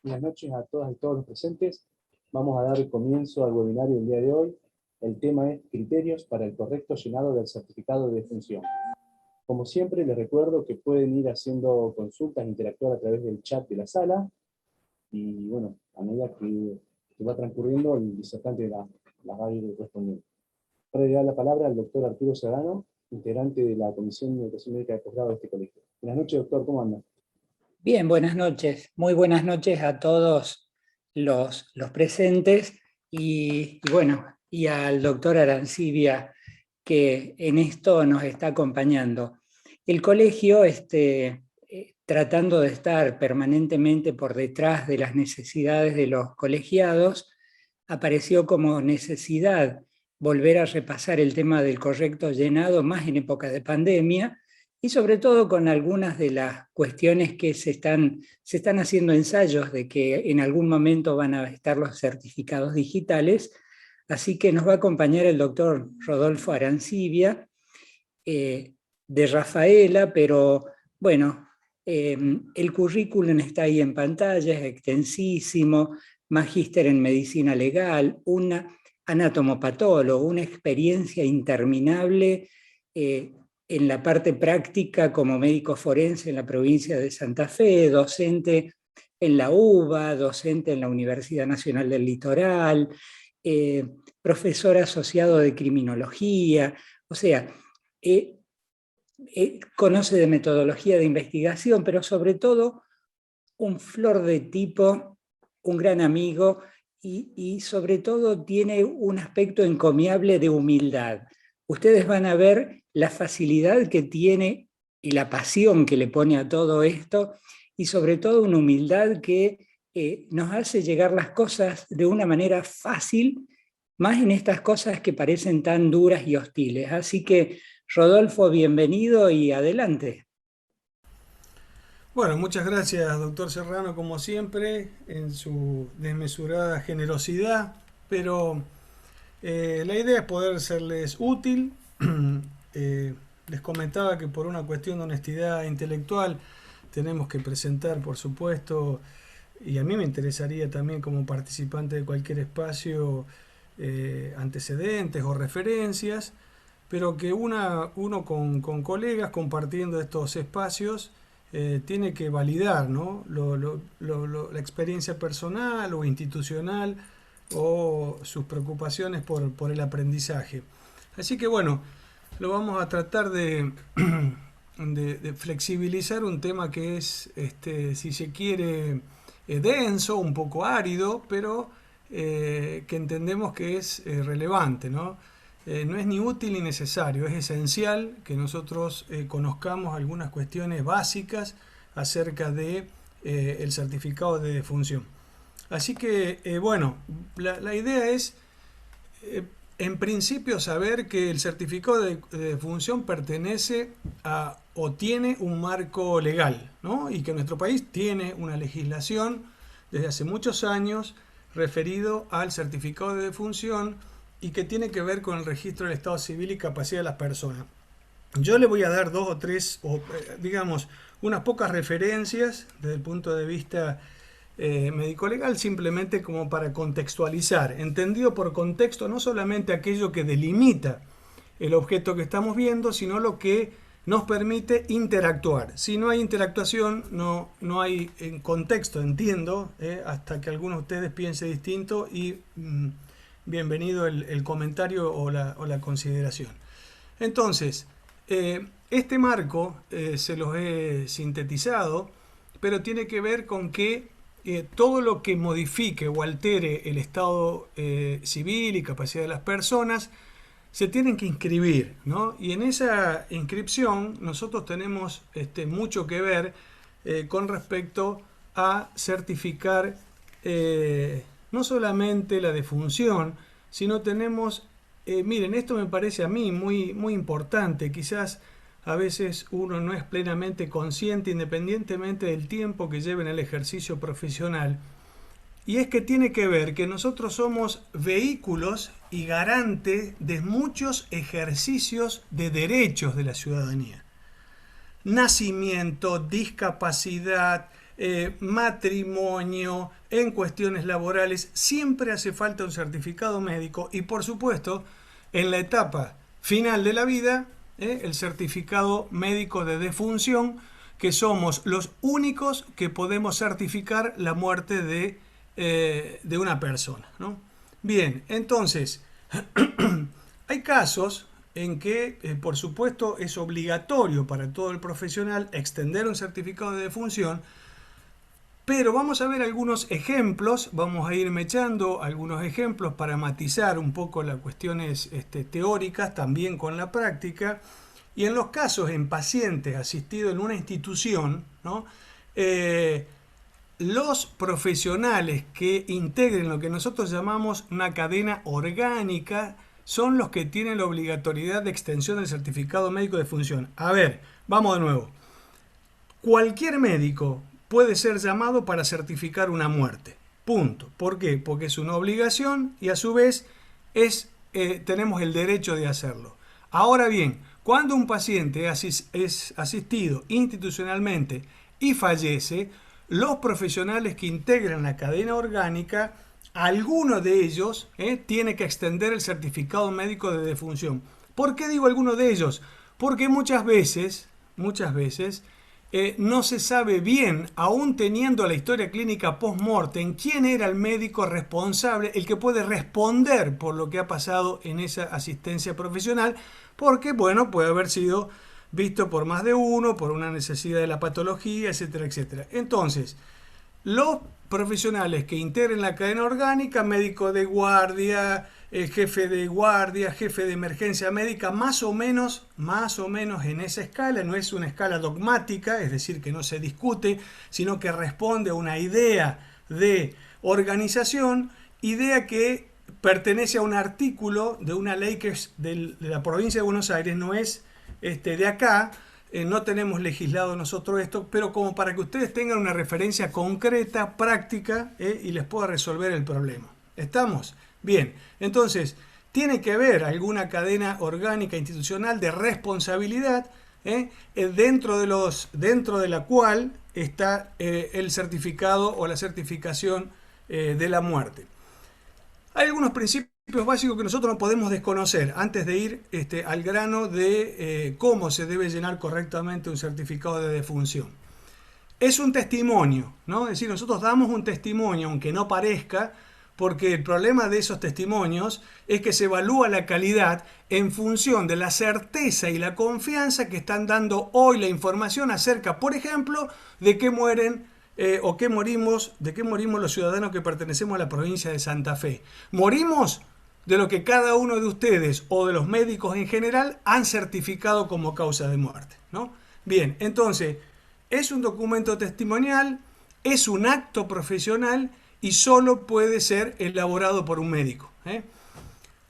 Buenas noches a todas y todos los presentes. Vamos a dar comienzo al webinario del día de hoy. El tema es criterios para el correcto llenado del certificado de defunción. Como siempre, les recuerdo que pueden ir haciendo consultas, interactuar a través del chat de la sala y, bueno, a medida que va transcurriendo, el disertante la va a ir respondiendo. Para dar la palabra al doctor Arturo Serrano, integrante de la Comisión de Educación Médica de Posgrado de este colegio. Buenas noches, doctor, ¿cómo anda? Bien, buenas noches. Muy buenas noches a todos los presentes y al doctor Arancibia, que en esto nos está acompañando. El colegio, tratando de estar permanentemente por detrás de las necesidades de los colegiados, apareció como necesidad volver a repasar el tema del correcto llenado, más en época de pandemia, y sobre todo con algunas de las cuestiones que se están haciendo ensayos de que en algún momento van a estar los certificados digitales. Así que nos va a acompañar el doctor Rodolfo Arancibia, de Rafaela, pero bueno, el currículum está ahí en pantalla, es extensísimo, magíster en medicina legal, una anatomopatólogo, una experiencia interminable en la parte práctica como médico forense en la provincia de Santa Fe, docente en la UBA, docente en la Universidad Nacional del Litoral, profesor asociado de criminología, o sea, eh, conoce de metodología de investigación, pero sobre todo un flor de tipo, un gran amigo y sobre todo tiene un aspecto encomiable de humildad. Ustedes van a ver la facilidad que tiene y la pasión que le pone a todo esto y sobre todo una humildad que nos hace llegar las cosas de una manera fácil, más en estas cosas que parecen tan duras y hostiles. Así que, Rodolfo, bienvenido y adelante. Bueno, muchas gracias, doctor Serrano, como siempre, en su desmesurada generosidad, pero la idea es poder serles útil. Les comentaba que por una cuestión de honestidad intelectual tenemos que presentar, por supuesto, y a mí me interesaría también como participante de cualquier espacio, antecedentes o referencias, pero que uno con colegas compartiendo estos espacios tiene que validar, ¿no? La experiencia personal o institucional o sus preocupaciones por el aprendizaje. Así que bueno, lo vamos a tratar de flexibilizar un tema que es, si se quiere, denso, un poco árido, pero que entendemos que es relevante, ¿no? No es ni útil ni necesario, es esencial que nosotros conozcamos algunas cuestiones básicas acerca de el certificado de defunción. Así que, bueno, la idea es, en principio, saber que el certificado de defunción pertenece a o tiene un marco legal, ¿no? Y que nuestro país tiene una legislación desde hace muchos años referido al certificado de defunción y que tiene que ver con el registro del estado civil y capacidad de las personas. Yo le voy a dar dos o tres, o digamos, unas pocas referencias desde el punto de vista médico-legal, simplemente como para contextualizar. Entendido por contexto no solamente aquello que delimita el objeto que estamos viendo, sino lo que nos permite interactuar. Si no hay interactuación, no hay contexto, entiendo, hasta que alguno de ustedes piense distinto y bienvenido el comentario o la consideración. Entonces, este marco se los he sintetizado, pero tiene que ver con que todo lo que modifique o altere el estado civil y capacidad de las personas se tienen que inscribir, ¿no? Y en esa inscripción nosotros tenemos mucho que ver con respecto a certificar no solamente la defunción, sino tenemos, miren, esto me parece a mí muy, muy importante, quizás a veces uno no es plenamente consciente independientemente del tiempo que lleve en el ejercicio profesional, y es que tiene que ver que nosotros somos vehículos y garantes de muchos ejercicios de derechos de la ciudadanía. Nacimiento, discapacidad, matrimonio, en cuestiones laborales, siempre hace falta un certificado médico y por supuesto en la etapa final de la vida, el certificado médico de defunción, que somos los únicos que podemos certificar la muerte de una persona, ¿no? Bien, entonces, hay casos en que, por supuesto, es obligatorio para todo el profesional extender un certificado de defunción, pero vamos a ver algunos ejemplos, vamos a ir echando algunos ejemplos para matizar un poco las cuestiones teóricas también con la práctica. Y en los casos en pacientes asistidos en una institución, ¿no? Los profesionales que integren lo que nosotros llamamos una cadena orgánica son los que tienen la obligatoriedad de extensión del certificado médico de defunción. A ver, vamos de nuevo. Cualquier médico puede ser llamado para certificar una muerte. Punto. ¿Por qué? Porque es una obligación y a su vez tenemos el derecho de hacerlo. Ahora bien, cuando un paciente es asistido institucionalmente y fallece, los profesionales que integran la cadena orgánica, alguno de ellos tiene que extender el certificado médico de defunción. ¿Por qué digo alguno de ellos? Porque muchas veces no se sabe bien, aún teniendo la historia clínica post-mortem, quién era el médico responsable, el que puede responder por lo que ha pasado en esa asistencia profesional, porque, bueno, puede haber sido visto por más de uno, por una necesidad de la patología, etcétera, etcétera. Entonces, los profesionales que integren la cadena orgánica, médico de guardia, jefe de guardia, jefe de emergencia médica, más o menos en esa escala, no es una escala dogmática, es decir, que no se discute, sino que responde a una idea de organización, idea que pertenece a un artículo de una ley que es de la provincia de Buenos Aires, no es de acá. No tenemos legislado nosotros esto, pero como para que ustedes tengan una referencia concreta, práctica, y les pueda resolver el problema. ¿Estamos? Bien, entonces, tiene que haber alguna cadena orgánica institucional de responsabilidad dentro de la cual está el certificado o la certificación de la muerte. Hay algunos principios básicos que nosotros no podemos desconocer antes de ir al grano de cómo se debe llenar correctamente un certificado de defunción. Es un testimonio, ¿no? Es decir, nosotros damos un testimonio, aunque no parezca, porque el problema de esos testimonios es que se evalúa la calidad en función de la certeza y la confianza que están dando hoy la información acerca, por ejemplo, de qué mueren de qué morimos los ciudadanos que pertenecemos a la provincia de Santa Fe. Morimos de lo que cada uno de ustedes o de los médicos en general han certificado como causa de muerte, ¿no? Bien, entonces, es un documento testimonial, es un acto profesional y solo puede ser elaborado por un médico.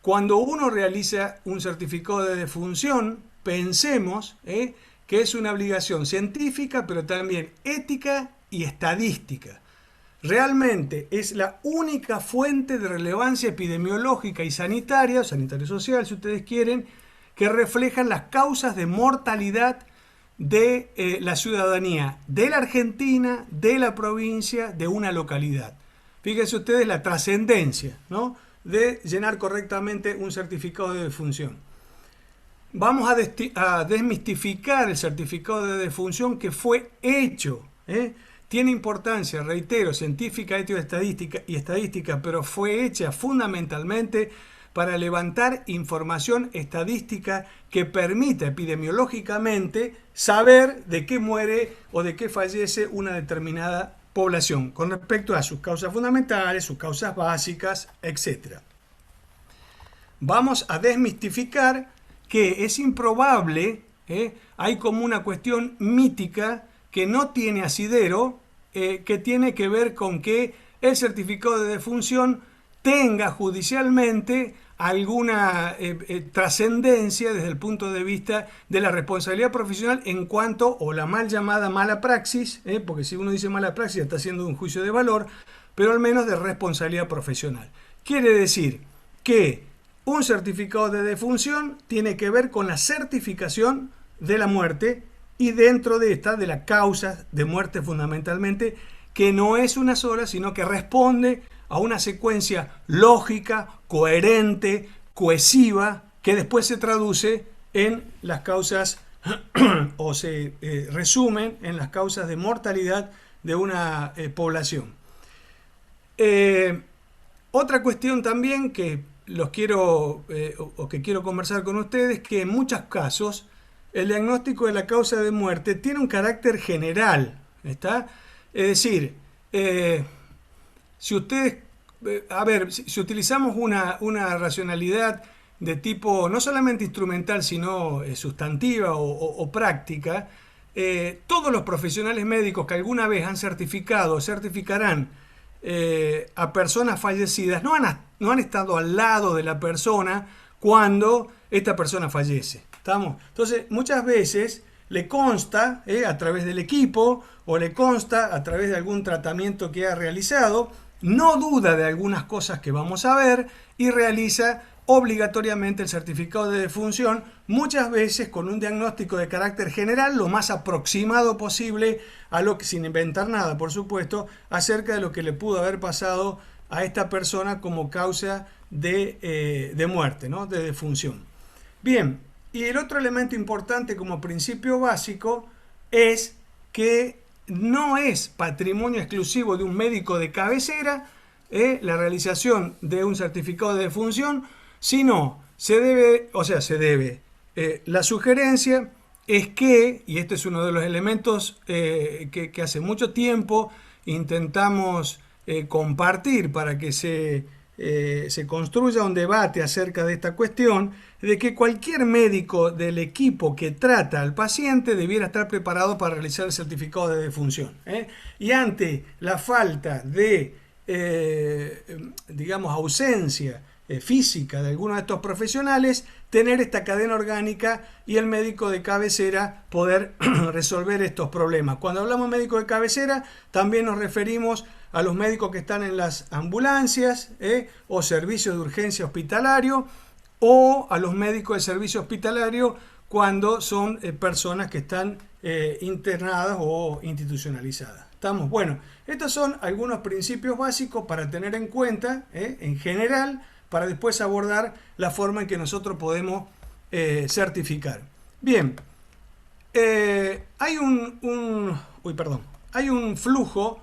Cuando uno realiza un certificado de defunción, pensemos que es una obligación científica, pero también ética y estadística. Realmente es la única fuente de relevancia epidemiológica y sanitaria, o sanitario-social si ustedes quieren, que reflejan las causas de mortalidad de la ciudadanía de la Argentina, de la provincia, de una localidad. Fíjense ustedes la trascendencia, ¿no?, de llenar correctamente un certificado de defunción. Vamos a desmistificar el certificado de defunción que fue hecho. Tiene importancia, reitero, científica, ética y estadística, pero fue hecha fundamentalmente para levantar información estadística que permita epidemiológicamente saber de qué muere o de qué fallece una determinada población con respecto a sus causas fundamentales, sus causas básicas, etc. Vamos a desmistificar que es improbable, hay como una cuestión mítica que no tiene asidero, que tiene que ver con que el certificado de defunción tenga judicialmente alguna trascendencia desde el punto de vista de la responsabilidad profesional en cuanto, o la mal llamada mala praxis, porque si uno dice mala praxis está haciendo un juicio de valor, pero al menos de responsabilidad profesional. Quiere decir que un certificado de defunción tiene que ver con la certificación de la muerte y dentro de esta, de la causa de muerte fundamentalmente, que no es una sola, sino que responde a una secuencia lógica, coherente, cohesiva, que después se traduce en las causas o se resumen en las causas de mortalidad de una población. Otra cuestión también que quiero conversar con ustedes, que en muchos casos el diagnóstico de la causa de muerte tiene un carácter general, ¿está? Es decir, si ustedes, si utilizamos una racionalidad de tipo no solamente instrumental, sino sustantiva o práctica, todos los profesionales médicos que alguna vez han certificado o certificarán a personas fallecidas no han estado al lado de la persona cuando esta persona fallece. ¿Estamos? Entonces, muchas veces le consta a través del equipo o le consta a través de algún tratamiento que ha realizado, no duda de algunas cosas que vamos a ver y realiza obligatoriamente el certificado de defunción, muchas veces con un diagnóstico de carácter general, lo más aproximado posible a lo que, sin inventar nada, por supuesto, acerca de lo que le pudo haber pasado a esta persona como causa de muerte, ¿no? De defunción. Bien, y el otro elemento importante como principio básico es que no es patrimonio exclusivo de un médico de cabecera la realización de un certificado de defunción, sino la sugerencia es que, y este es uno de los elementos que hace mucho tiempo intentamos compartir para que se construya un debate acerca de esta cuestión, de que cualquier médico del equipo que trata al paciente debiera estar preparado para realizar el certificado de defunción. Y ante la falta de, ausencia física de algunos de estos profesionales, tener esta cadena orgánica y el médico de cabecera poder resolver estos problemas. Cuando hablamos de médico de cabecera, también nos referimos a los médicos que están en las ambulancias o servicios de urgencia hospitalario, o a los médicos de servicio hospitalario cuando son personas que están internadas o institucionalizadas. ¿Estamos? Bueno, estos son algunos principios básicos para tener en cuenta en general, para después abordar la forma en que nosotros podemos certificar. Bien, hay un flujo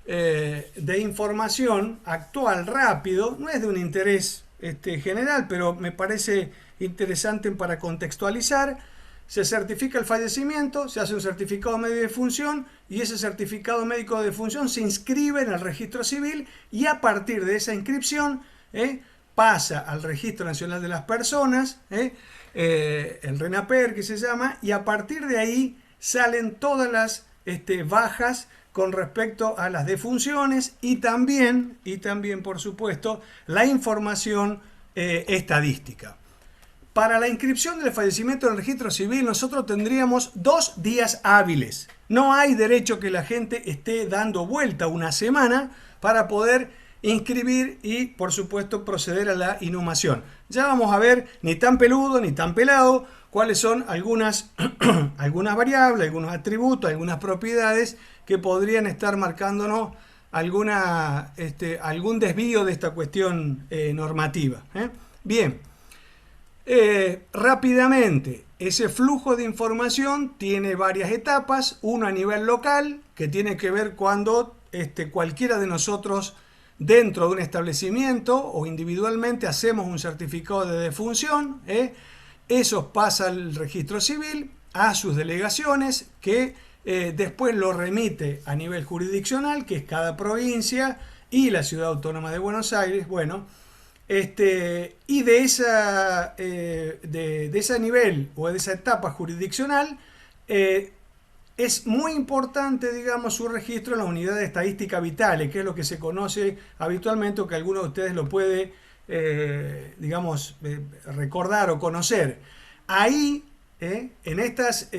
de información actual rápido, no es de un interés general, pero me parece interesante para contextualizar. Se certifica el fallecimiento, se hace un certificado médico de defunción y ese certificado médico de defunción se inscribe en el registro civil y a partir de esa inscripción pasa al Registro Nacional de las Personas, el RENAPER que se llama, y a partir de ahí salen todas las bajas con respecto a las defunciones y también por supuesto la información estadística. Para la inscripción del fallecimiento en el registro civil nosotros tendríamos 2 días hábiles. No hay derecho que la gente esté dando vuelta una semana para poder inscribir y por supuesto proceder a la inhumación. Ya vamos a ver, ni tan peludo ni tan pelado, cuáles son algunas variables, algunos atributos, algunas propiedades que podrían estar marcándonos algún desvío de esta cuestión normativa. Bien, rápidamente, ese flujo de información tiene varias etapas, uno a nivel local, que tiene que ver cuando cualquiera de nosotros dentro de un establecimiento o individualmente hacemos un certificado de defunción, eso pasa al registro civil, a sus delegaciones, que después lo remite a nivel jurisdiccional, que es cada provincia y la Ciudad Autónoma de Buenos Aires. Bueno, y de ese nivel o de esa etapa jurisdiccional es muy importante, digamos, su registro en la unidad de estadística vitales, que es lo que se conoce habitualmente o que alguno de ustedes lo puede, recordar o conocer. Ahí, en estas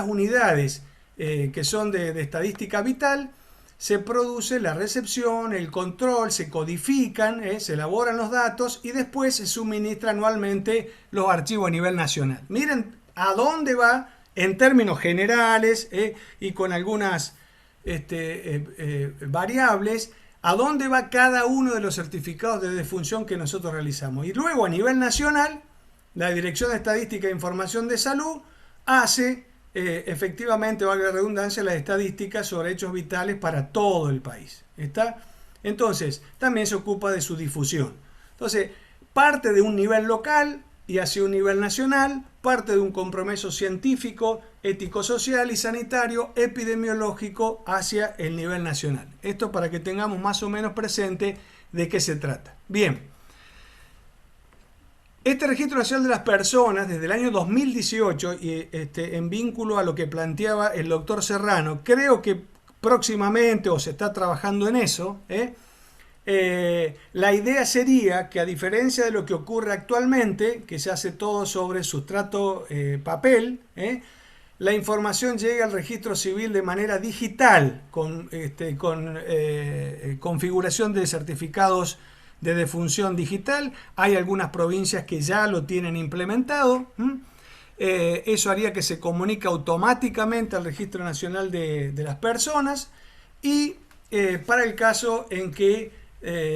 unidades que son de estadística vital, se produce la recepción, el control, se codifican, se elaboran los datos y después se suministra anualmente los archivos a nivel nacional. Miren a dónde va en términos generales y con algunas variables, a dónde va cada uno de los certificados de defunción que nosotros realizamos. Y luego a nivel nacional, la Dirección de Estadística e Información de Salud hace efectivamente, valga la redundancia, las estadísticas sobre hechos vitales para todo el país. ¿Está? Entonces, también se ocupa de su difusión. Entonces, parte de un nivel local y hacia un nivel nacional, parte de un compromiso científico, ético-social y sanitario, epidemiológico hacia el nivel nacional. Esto para que tengamos más o menos presente de qué se trata. Bien, este Registro Nacional de las Personas, desde el año 2018, y en vínculo a lo que planteaba el doctor Serrano, creo que próximamente, o se está trabajando en eso, la idea sería que, a diferencia de lo que ocurre actualmente, que se hace todo sobre sustrato papel, la información llegue al registro civil de manera digital, con configuración de certificados de defunción digital. Hay algunas provincias que ya lo tienen implementado. Eso haría que se comunique automáticamente al Registro Nacional de las Personas, y para el caso en que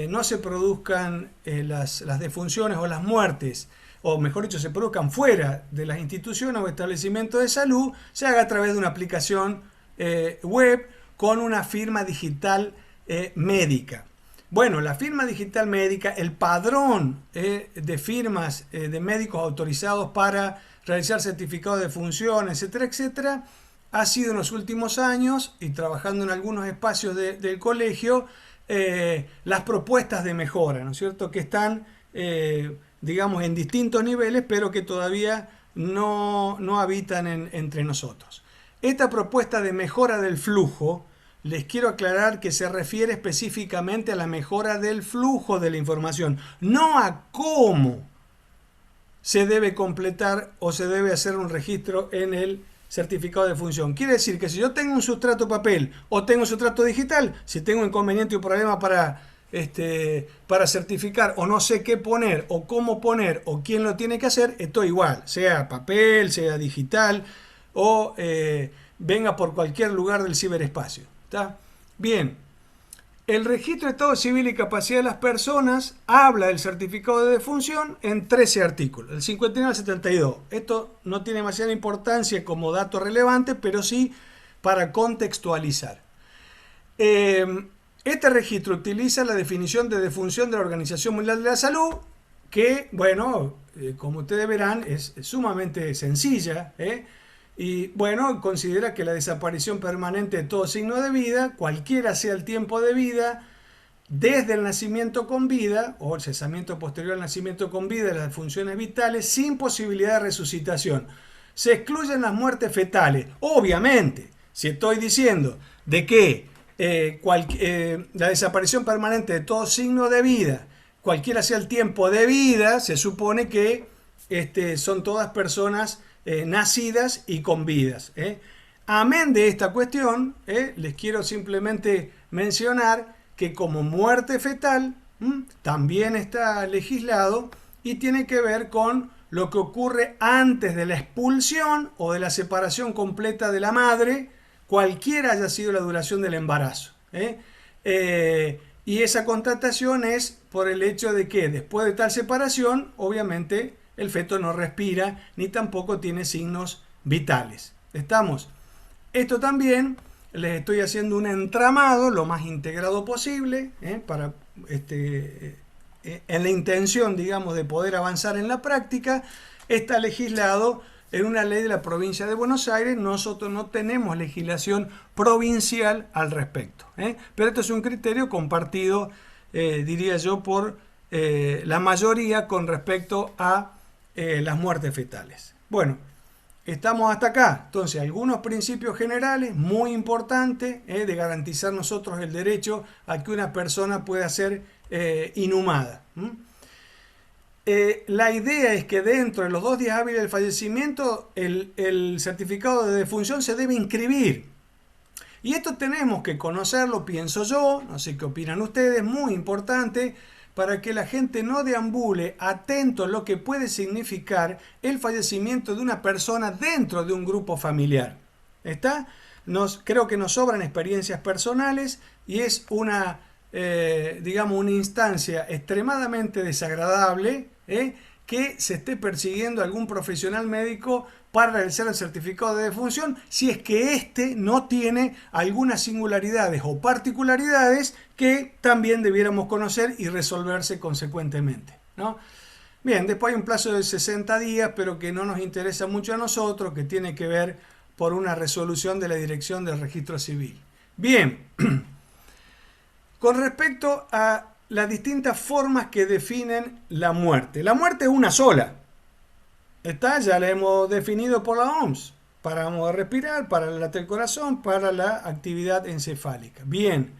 no se produzcan las defunciones o las muertes, o mejor dicho, se produzcan fuera de las instituciones o establecimientos de salud, se haga a través de una aplicación web con una firma digital médica. Bueno, la firma digital médica, el padrón de firmas de médicos autorizados para realizar certificados de defunción, etcétera, etcétera, ha sido en los últimos años, y trabajando en algunos espacios del colegio, las propuestas de mejora, ¿no es cierto?, que están, digamos, en distintos niveles, pero que todavía no habitan entre nosotros. Esta propuesta de mejora del flujo, les quiero aclarar que se refiere específicamente a la mejora del flujo de la información, no a cómo se debe completar o se debe hacer un registro en el certificado de defunción. Quiere decir que si yo tengo un sustrato papel o tengo un sustrato digital, si tengo inconveniente o problema para certificar, o no sé qué poner o cómo poner o quién lo tiene que hacer, estoy igual, sea papel, sea digital o venga por cualquier lugar del ciberespacio. ¿Está? Bien, el Registro de Estado Civil y Capacidad de las Personas habla del certificado de defunción en 13 artículos, del 59 al 72. Esto no tiene demasiada importancia como dato relevante, pero sí para contextualizar. Este registro utiliza la definición de defunción de la Organización Mundial de la Salud, que, bueno, como ustedes verán, es sumamente sencilla, y bueno, considera que la desaparición permanente de todo signo de vida, cualquiera sea el tiempo de vida, desde el nacimiento con vida o el cesamiento posterior al nacimiento con vida de las funciones vitales, sin posibilidad de resucitación. Se excluyen las muertes fetales. Obviamente, si estoy diciendo de que la desaparición permanente de todo signo de vida, cualquiera sea el tiempo de vida, se supone que son todas personas nacidas y con vidas. Amén de esta cuestión, les quiero simplemente mencionar que como muerte fetal también está legislado y tiene que ver con lo que ocurre antes de la expulsión o de la separación completa de la madre, cualquiera haya sido la duración del embarazo. Y esa constatación es por el hecho de que después de tal separación, obviamente, el feto no respira ni tampoco tiene signos vitales. ¿Estamos? Esto también les estoy haciendo un entramado lo más integrado posible, para en la intención, digamos, de poder avanzar en la práctica. Está legislado en una ley de la provincia de Buenos Aires. Nosotros no tenemos legislación provincial al respecto, pero esto es un criterio compartido, diría yo, por la mayoría con respecto a las muertes fetales. Bueno, estamos hasta acá. Entonces, algunos principios generales muy importantes de garantizar nosotros el derecho a que una persona pueda ser inhumada. La idea es que dentro de los 2 días hábiles del fallecimiento el certificado de defunción se debe inscribir. Y esto tenemos que conocerlo, pienso yo, no sé qué opinan ustedes, muy importante, para que la gente no deambule atento a lo que puede significar el fallecimiento de una persona dentro de un grupo familiar. ¿Está? Creo que nos sobran experiencias personales y es una, digamos, una instancia extremadamente desagradable, que se esté persiguiendo a algún profesional médico para realizar el certificado de defunción si es que éste no tiene algunas singularidades o particularidades que también debiéramos conocer y resolverse consecuentemente, ¿no? Bien, después hay un plazo de 60 días, pero que no nos interesa mucho a nosotros, que tiene que ver por una resolución de la Dirección del Registro Civil. Bien, con respecto a las distintas formas que definen la muerte. La muerte es una sola. Ya la hemos definido por la OMS. Paramos de respirar, para el late del corazón, para la actividad encefálica. Bien,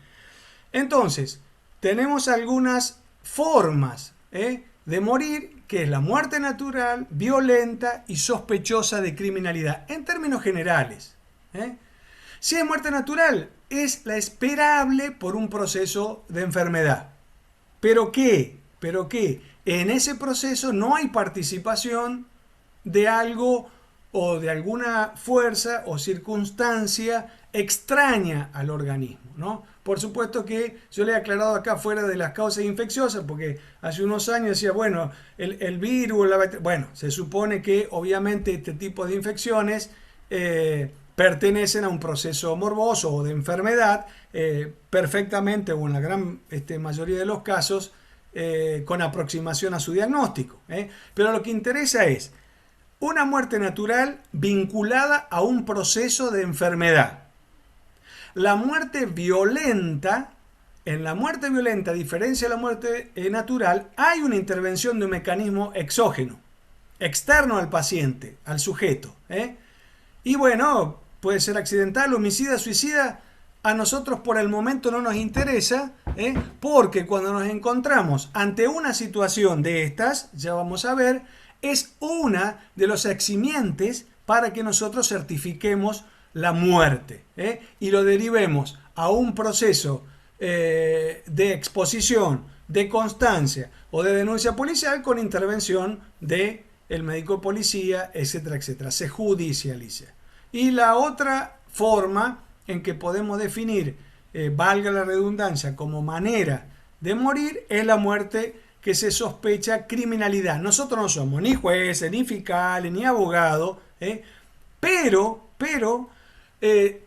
entonces, tenemos algunas formas de morir, que es la muerte natural, violenta y sospechosa de criminalidad, en términos generales. Si es muerte natural, es la esperable por un proceso de enfermedad. ¿Pero qué? En ese proceso no hay participación de algo o de alguna fuerza o circunstancia extraña al organismo, ¿no? Por supuesto que yo le he aclarado acá fuera de las causas infecciosas, porque hace unos años decía, bueno, el virus, bueno, se supone que obviamente este tipo de infecciones pertenecen a un proceso morboso o de enfermedad, perfectamente o en la gran mayoría de los casos con aproximación a su diagnóstico. Pero lo que interesa es una muerte natural vinculada a un proceso de enfermedad. La muerte violenta, en la muerte violenta, a diferencia de la muerte natural, hay una intervención de un mecanismo exógeno, externo al paciente, al sujeto. Y bueno, puede ser accidental, homicida, suicida. A nosotros por el momento no nos interesa, porque cuando nos encontramos ante una situación de estas, ya vamos a ver, es una de los eximientes para que nosotros certifiquemos la muerte, y lo derivemos a un proceso de exposición, de constancia o de denuncia policial con intervención del médico de policía, etcétera, etcétera. Se judicializa. Y la otra forma en que podemos definir, valga la redundancia, como manera de morir, es la muerte que se sospecha criminalidad. Nosotros no somos ni jueces, ni fiscales, ni abogados, pero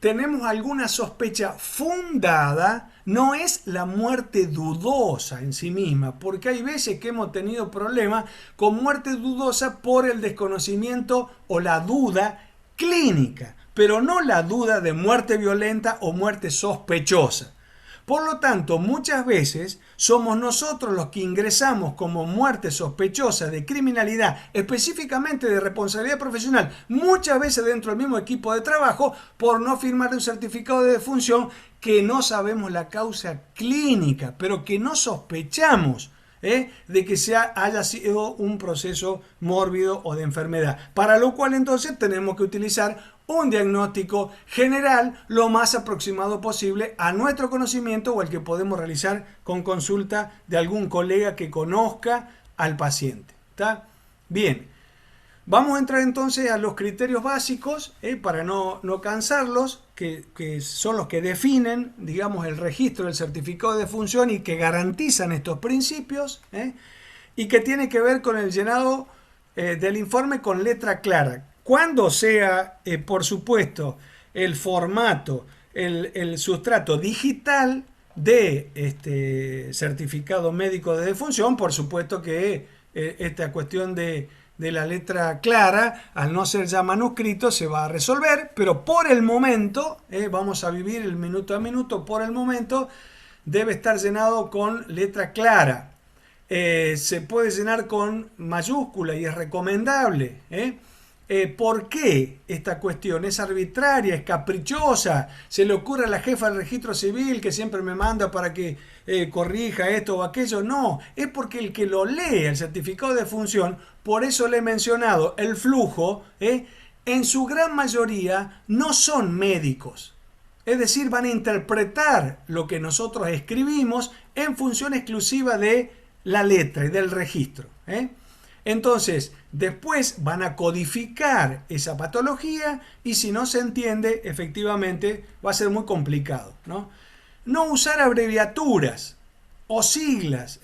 tenemos alguna sospecha fundada. No es la muerte dudosa en sí misma, porque hay veces que hemos tenido problemas con muerte dudosa por el desconocimiento o la duda clínica, pero no la duda de muerte violenta o muerte sospechosa. Por lo tanto, muchas veces somos nosotros los que ingresamos como muerte sospechosa de criminalidad, específicamente de responsabilidad profesional, muchas veces dentro del mismo equipo de trabajo, por no firmar un certificado de defunción que no sabemos la causa clínica, pero que no sospechamos de que haya sido un proceso mórbido o de enfermedad. Para lo cual entonces tenemos que utilizar un diagnóstico general lo más aproximado posible a nuestro conocimiento o el que podemos realizar con consulta de algún colega que conozca al paciente. ¿Está? Bien, vamos a entrar entonces a los criterios básicos para no cansarlos, que son los que definen, digamos, el registro del certificado de defunción y que garantizan estos principios, y que tiene que ver con el llenado del informe con letra clara. Cuando sea, por supuesto, el formato, el sustrato digital de certificado médico de defunción, por supuesto que esta cuestión de la letra clara, al no ser ya manuscrito, se va a resolver, pero por el momento, vamos a vivir el minuto a minuto, por el momento debe estar llenado con letra clara. Se puede llenar con mayúscula y es recomendable, ¿por qué esta cuestión es arbitraria, es caprichosa? Se le ocurre a la jefa del registro civil que siempre me manda para que corrija esto o aquello. No, es porque el que lo lee, el certificado de defunción, por eso le he mencionado el flujo, en su gran mayoría no son médicos. Es decir, van a interpretar lo que nosotros escribimos en función exclusiva de la letra y del registro. Entonces, después van a codificar esa patología y si no se entiende, efectivamente va a ser muy complicado. No usar abreviaturas o siglas.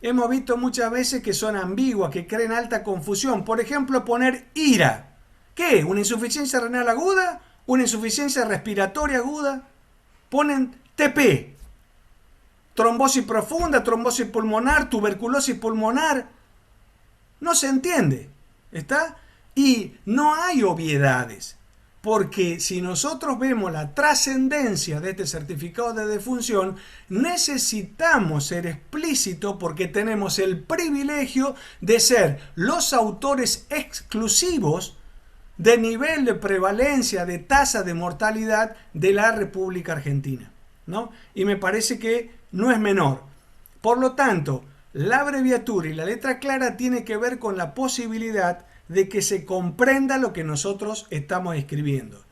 Hemos visto muchas veces que son ambiguas, que crean alta confusión. Por ejemplo, poner IRA. ¿Qué? ¿Una insuficiencia renal aguda? ¿Una insuficiencia respiratoria aguda? Ponen TP. Trombosis profunda, trombosis pulmonar, tuberculosis pulmonar. No se entiende. ¿Está? Y no hay obviedades. Porque si nosotros vemos la trascendencia de este certificado de defunción, necesitamos ser explícitos porque tenemos el privilegio de ser los autores exclusivos de nivel de prevalencia, de tasa de mortalidad de la República Argentina, Y me parece que no es menor. Por lo tanto, la abreviatura y la letra clara tiene que ver con la posibilidad de que se comprenda lo que nosotros estamos escribiendo.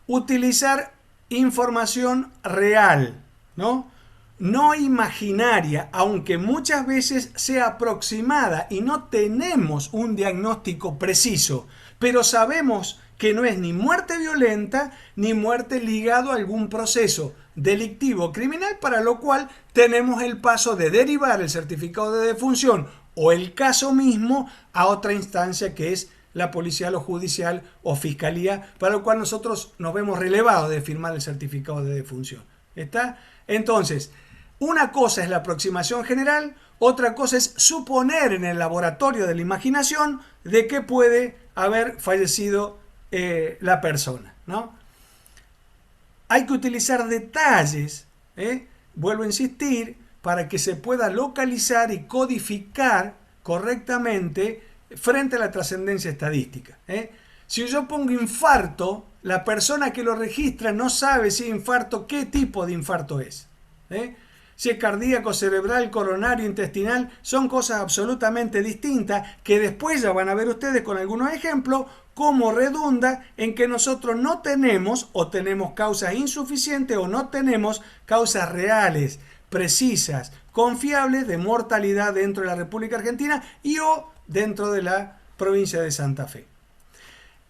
Utilizar información real, no imaginaria, aunque muchas veces sea aproximada y no tenemos un diagnóstico preciso, pero sabemos que no es ni muerte violenta ni muerte ligado a algún proceso delictivo o criminal, para lo cual tenemos el paso de derivar el certificado de defunción o el caso mismo a otra instancia que es la policial o judicial o fiscalía, para lo cual nosotros nos vemos relevados de firmar el certificado de defunción. ¿Está? Entonces, una cosa es la aproximación general, otra cosa es suponer en el laboratorio de la imaginación de que puede haber fallecido la persona, Hay que utilizar detalles, vuelvo a insistir, para que se pueda localizar y codificar correctamente frente a la trascendencia estadística. Si yo pongo infarto, la persona que lo registra no sabe si infarto, qué tipo de infarto es. Si es cardíaco, cerebral, coronario, intestinal, son cosas absolutamente distintas que después ya van a ver ustedes con algunos ejemplos cómo redunda en que nosotros no tenemos o tenemos causas insuficientes o no tenemos causas reales, precisas, confiables de mortalidad dentro de la República Argentina y o dentro de la provincia de Santa Fe.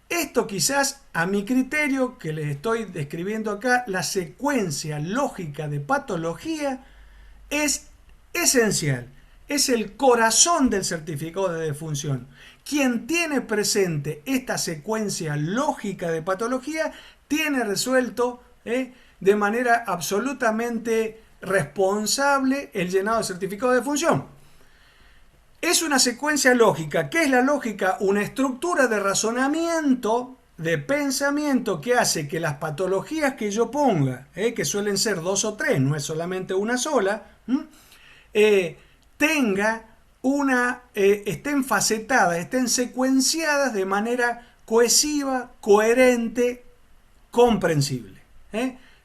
Esto quizás a mi criterio, que les estoy describiendo acá, la secuencia lógica de patología es esencial, es el corazón del certificado de defunción. Quien tiene presente esta secuencia lógica de patología tiene resuelto de manera absolutamente responsable el llenado del certificado de defunción. Es una secuencia lógica. ¿Qué es la lógica? Una estructura de razonamiento, de pensamiento que hace que las patologías que yo ponga, que suelen ser 2 o 3, no es solamente una sola, estén facetadas, estén secuenciadas de manera cohesiva, coherente, comprensible.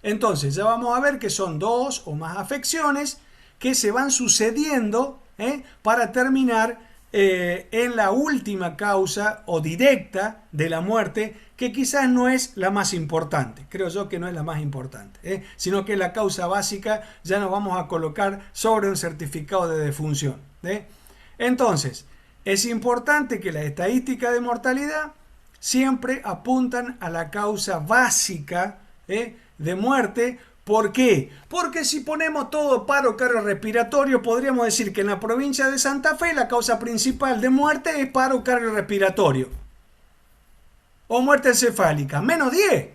Entonces ya vamos a ver que son 2 o más afecciones que se van sucediendo para terminar en la última causa o directa de la muerte, que quizás no es la más importante, creo yo que no es la más importante, sino que la causa básica ya nos vamos a colocar sobre un certificado de defunción. Entonces, es importante que las estadísticas de mortalidad siempre apuntan a la causa básica de muerte. ¿Por qué? Porque si ponemos todo paro cardiorrespiratorio, podríamos decir que en la provincia de Santa Fe la causa principal de muerte es paro cardiorrespiratorio o muerte encefálica, menos 10.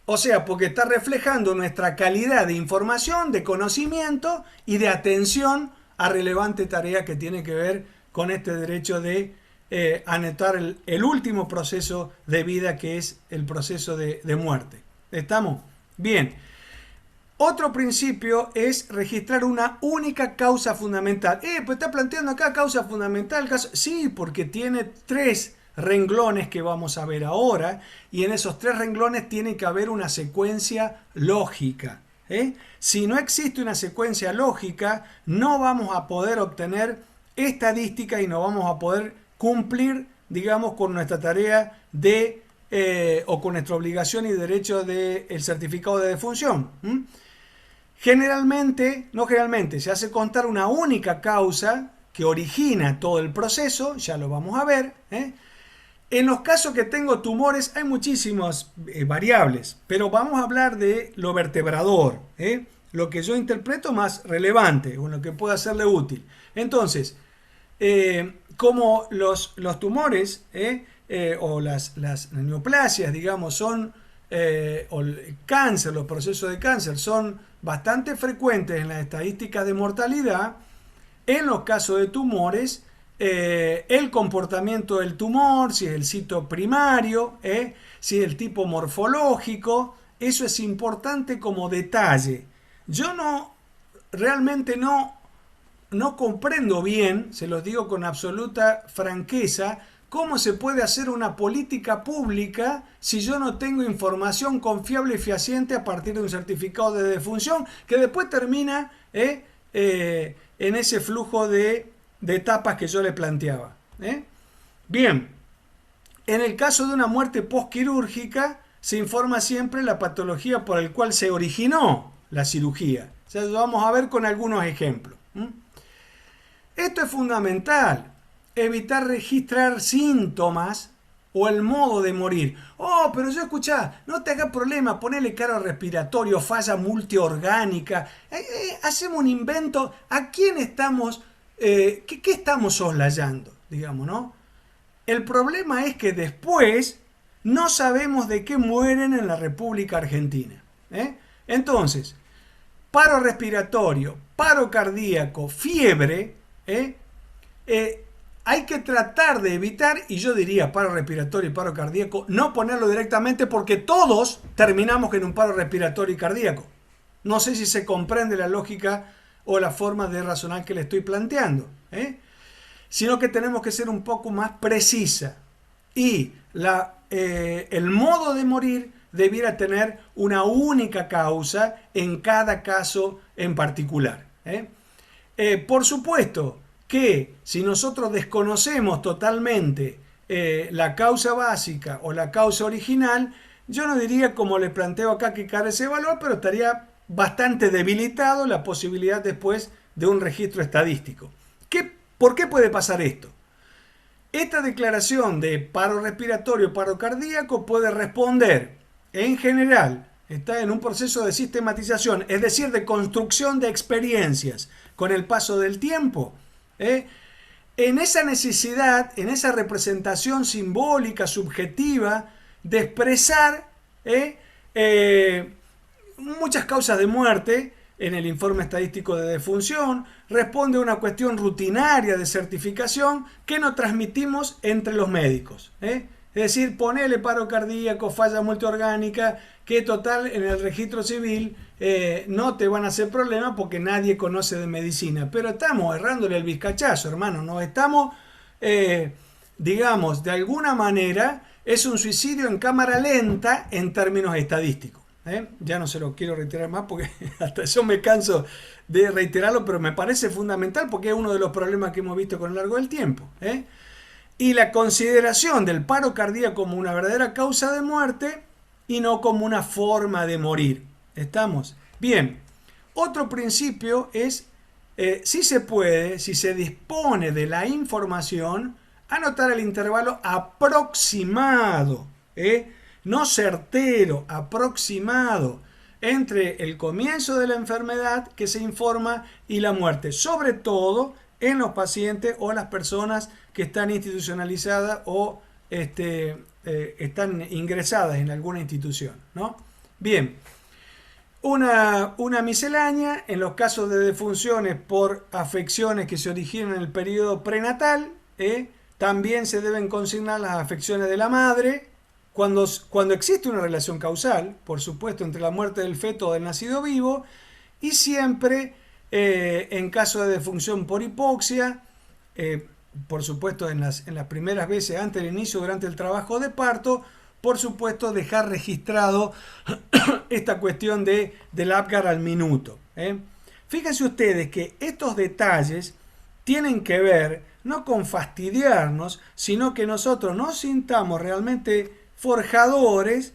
O sea, porque está reflejando nuestra calidad de información, de conocimiento y de atención a relevante tarea que tiene que ver con este derecho de anotar el último proceso de vida, que es el proceso de muerte. ¿Estamos? Bien. Otro principio es registrar una única causa fundamental. Pues está planteando acá causa fundamental. Sí, porque tiene 3 renglones que vamos a ver ahora, y en esos 3 renglones tiene que haber una secuencia lógica. Si no existe una secuencia lógica, no vamos a poder obtener estadística y no vamos a poder cumplir, digamos, con nuestra tarea o con nuestra obligación y derecho del certificado de defunción. Se hace constar una única causa que origina todo el proceso, ya lo vamos a ver. En los casos que tengo tumores hay muchísimas variables, pero vamos a hablar de lo vertebrador, lo que yo interpreto más relevante, o lo que pueda serle útil. Entonces, como los tumores o las neoplasias, digamos, son, o el cáncer, los procesos de cáncer son bastante frecuentes en las estadísticas de mortalidad, en los casos de tumores, el comportamiento del tumor, si es el sitio primario, si es el tipo morfológico, eso es importante como detalle. Yo realmente no comprendo bien, se los digo con absoluta franqueza, cómo se puede hacer una política pública si yo no tengo información confiable y fehaciente a partir de un certificado de defunción que después termina en ese flujo de etapas que yo le planteaba. Bien, en el caso de una muerte postquirúrgica se informa siempre la patología por la cual se originó la cirugía. O sea, lo vamos a ver con algunos ejemplos. Esto es fundamental, evitar registrar síntomas o el modo de morir. Oh, pero yo escuchá, no te hagas problema, ponele caro respiratorio, falla multiorgánica, hacemos un invento. ¿A quién estamos, qué estamos soslayando? Digamos, ¿no? El problema es que después no sabemos de qué mueren en la República Argentina. Entonces, paro respiratorio, paro cardíaco, fiebre, hay que tratar de evitar, y yo diría paro respiratorio y paro cardíaco, no ponerlo directamente porque todos terminamos en un paro respiratorio y cardíaco. No sé si se comprende la lógica o la forma de razonar que le estoy planteando, sino que tenemos que ser un poco más precisa. Y el modo de morir debiera tener una única causa en cada caso en particular. Por supuesto que si nosotros desconocemos totalmente la causa básica o la causa original, yo no diría como les planteo acá que carece de valor, pero estaría bastante debilitado la posibilidad después de un registro estadístico. ¿Por qué puede pasar esto? Esta declaración de paro respiratorio, paro cardíaco puede responder en general, está en un proceso de sistematización, es decir, de construcción de experiencias con el paso del tiempo, en esa necesidad, en esa representación simbólica, subjetiva, de expresar muchas causas de muerte en el informe estadístico de defunción, responde a una cuestión rutinaria de certificación que no transmitimos entre los médicos. Es decir, ponele paro cardíaco, falla multiorgánica, que total en el registro civil no te van a hacer problema porque nadie conoce de medicina. Pero estamos errándole el bizcachazo, hermano. Nos estamos, digamos, de alguna manera, es un suicidio en cámara lenta en términos estadísticos. Ya no se lo quiero reiterar más porque hasta yo me canso de reiterarlo, pero me parece fundamental porque es uno de los problemas que hemos visto con lo largo del tiempo. Y la consideración del paro cardíaco como una verdadera causa de muerte y no como una forma de morir. ¿Estamos? Bien. Otro principio es, si se puede, si se dispone de la información, anotar el intervalo aproximado, no certero, aproximado, entre el comienzo de la enfermedad que se informa y la muerte, sobre todo en los pacientes o las personas que están institucionalizadas o están ingresadas en alguna institución, ¿no? Bien, una miscelánea en los casos de defunciones por afecciones que se originan en el periodo prenatal, también se deben consignar las afecciones de la madre, cuando existe una relación causal, por supuesto, entre la muerte del feto o del nacido vivo, y siempre en caso de defunción por hipoxia, por supuesto en las primeras veces antes del inicio, durante el trabajo de parto, por supuesto dejar registrado esta cuestión del Apgar al minuto. Fíjense ustedes que estos detalles tienen que ver no con fastidiarnos, sino que nosotros nos sintamos realmente forjadores,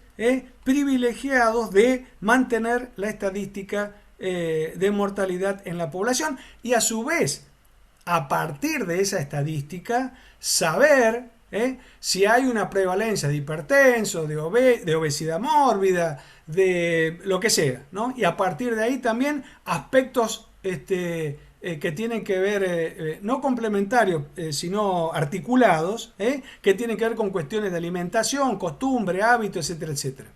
privilegiados de mantener la estadística de mortalidad en la población y a su vez a partir de esa estadística, saber si hay una prevalencia de hipertenso, de obesidad mórbida, de lo que sea, ¿no? Y a partir de ahí también aspectos que tienen que ver, no complementarios, sino articulados, que tienen que ver con cuestiones de alimentación, costumbre, hábito, etcétera, etcétera.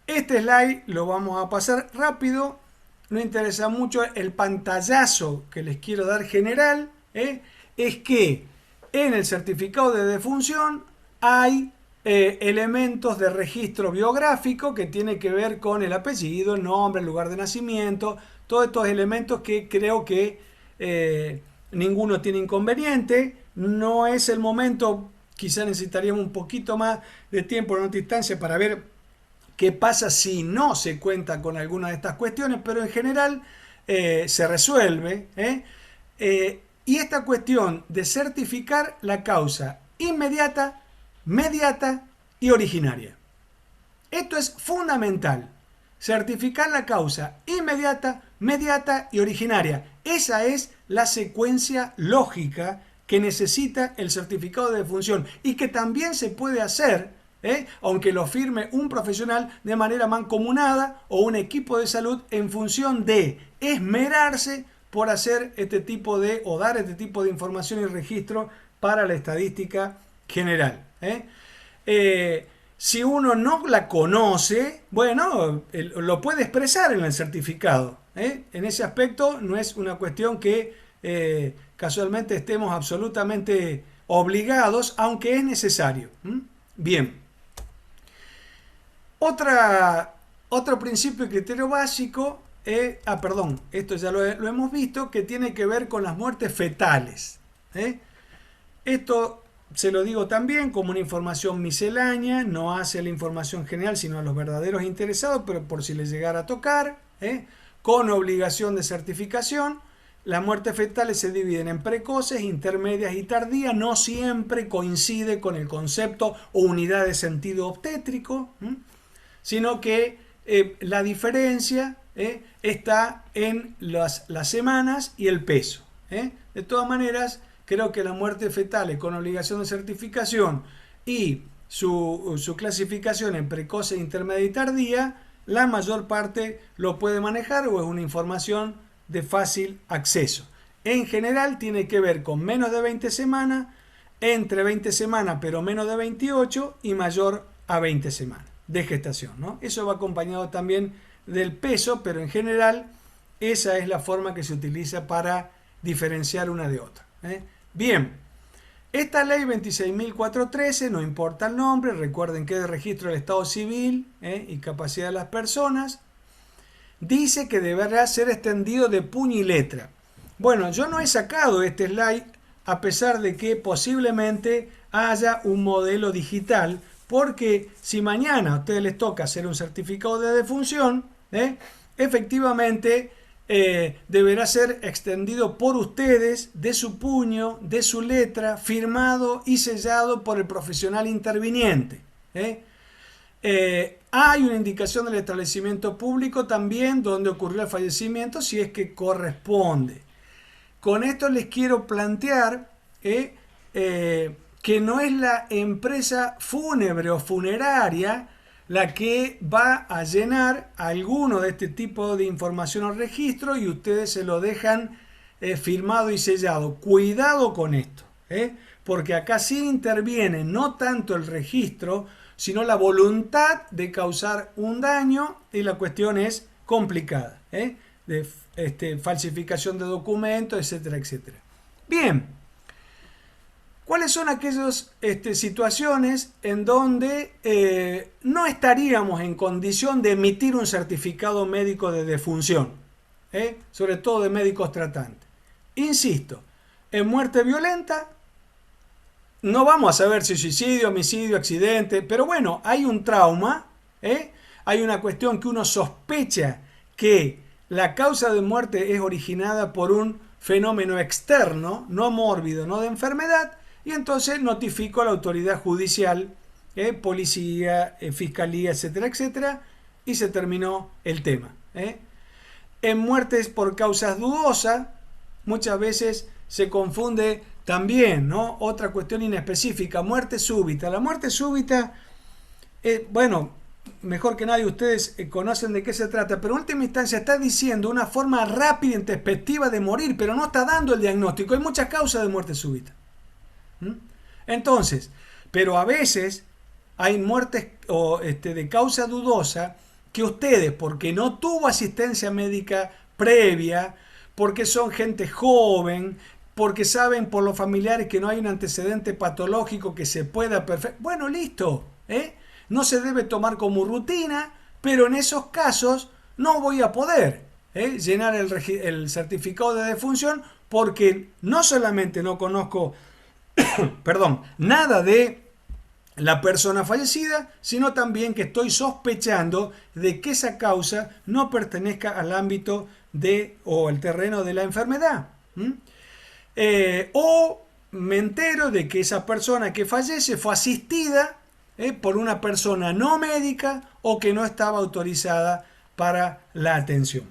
Este slide lo vamos a pasar rápido, no interesa mucho. El pantallazo que les quiero dar general es que en el certificado de defunción hay elementos de registro biográfico que tienen que ver con el apellido, el nombre, el lugar de nacimiento, todos estos elementos que creo que ninguno tiene inconveniente. No es el momento, quizá necesitaríamos un poquito más de tiempo en otra instancia para ver qué pasa si no se cuenta con alguna de estas cuestiones, pero en general se resuelve. Y esta cuestión de certificar la causa inmediata, mediata y originaria. Esto es fundamental. Certificar la causa inmediata, mediata y originaria. Esa es la secuencia lógica que necesita el certificado de defunción y que también se puede hacer, aunque lo firme un profesional de manera mancomunada o un equipo de salud, en función de esmerarse por hacer este tipo de, o dar este tipo de información y registro para la estadística general. Si uno no la conoce, bueno, lo puede expresar en el certificado. En ese aspecto no es una cuestión que casualmente estemos absolutamente obligados, aunque es necesario. Bien. Otro principio y criterio básico, esto ya lo hemos visto, que tiene que ver con las muertes fetales. Esto se lo digo también como una información miscelánea, no hace la información general, sino a los verdaderos interesados, pero por si les llegara a tocar, con obligación de certificación. Las muertes fetales se dividen en precoces, intermedias y tardías. No siempre coincide con el concepto o unidad de sentido obstétrico, sino que la diferencia está en las semanas y el peso. De todas maneras, creo que las muertes fetales con obligación de certificación y su clasificación en precoce, intermedia y tardía, la mayor parte lo puede manejar o es una información de fácil acceso. En general tiene que ver con menos de 20 semanas, entre 20 semanas pero menos de 28 y mayor a 20 semanas de gestación, ¿no? Eso va acompañado también del peso, pero en general esa es la forma que se utiliza para diferenciar una de otra. Bien, esta ley 26.413, no importa el nombre, recuerden que es de registro del Estado Civil y capacidad de las personas, dice que deberá ser extendido de puño y letra. Bueno, yo no he sacado este slide a pesar de que posiblemente haya un modelo digital, porque si mañana a ustedes les toca hacer un certificado de defunción, efectivamente deberá ser extendido por ustedes, de su puño, de su letra, firmado y sellado por el profesional interviniente. Hay una indicación del establecimiento público también donde ocurrió el fallecimiento, si es que corresponde. Con esto les quiero plantear que no es la empresa fúnebre o funeraria la que va a llenar alguno de este tipo de información o registro y ustedes se lo dejan firmado y sellado. Cuidado con esto, porque acá sí interviene no tanto el registro, sino la voluntad de causar un daño y la cuestión es complicada, de falsificación de documentos, etcétera, etcétera. Bien, ¿cuáles son aquellas situaciones en donde no estaríamos en condición de emitir un certificado médico de defunción? Sobre todo de médicos tratantes. Insisto, en muerte violenta, no vamos a saber si suicidio, homicidio, accidente, pero bueno, hay un trauma, hay una cuestión que uno sospecha que la causa de muerte es originada por un fenómeno externo, no mórbido, no de enfermedad, y entonces notifico a la autoridad judicial, policía, fiscalía, etcétera, etcétera, y se terminó el tema. En muertes por causas dudosas, muchas veces se confunde también, ¿no? Otra cuestión inespecífica, muerte súbita. La muerte súbita, bueno, mejor que nadie ustedes conocen de qué se trata, pero en última instancia está diciendo una forma rápida y introspectiva de morir, pero no está dando el diagnóstico. Hay muchas causas de muerte súbita. Entonces, pero a veces hay muertes de causa dudosa que ustedes, porque no tuvo asistencia médica previa, porque son gente joven, porque saben por los familiares que no hay un antecedente patológico que se pueda perfeccionar. Bueno, listo, no se debe tomar como rutina, pero en esos casos no voy a poder llenar el certificado de defunción porque no solamente no conozco, perdón, nada de la persona fallecida, sino también que estoy sospechando de que esa causa no pertenezca al ámbito o el terreno de la enfermedad. O me entero de que esa persona que fallece fue asistida por una persona no médica o que no estaba autorizada para la atención.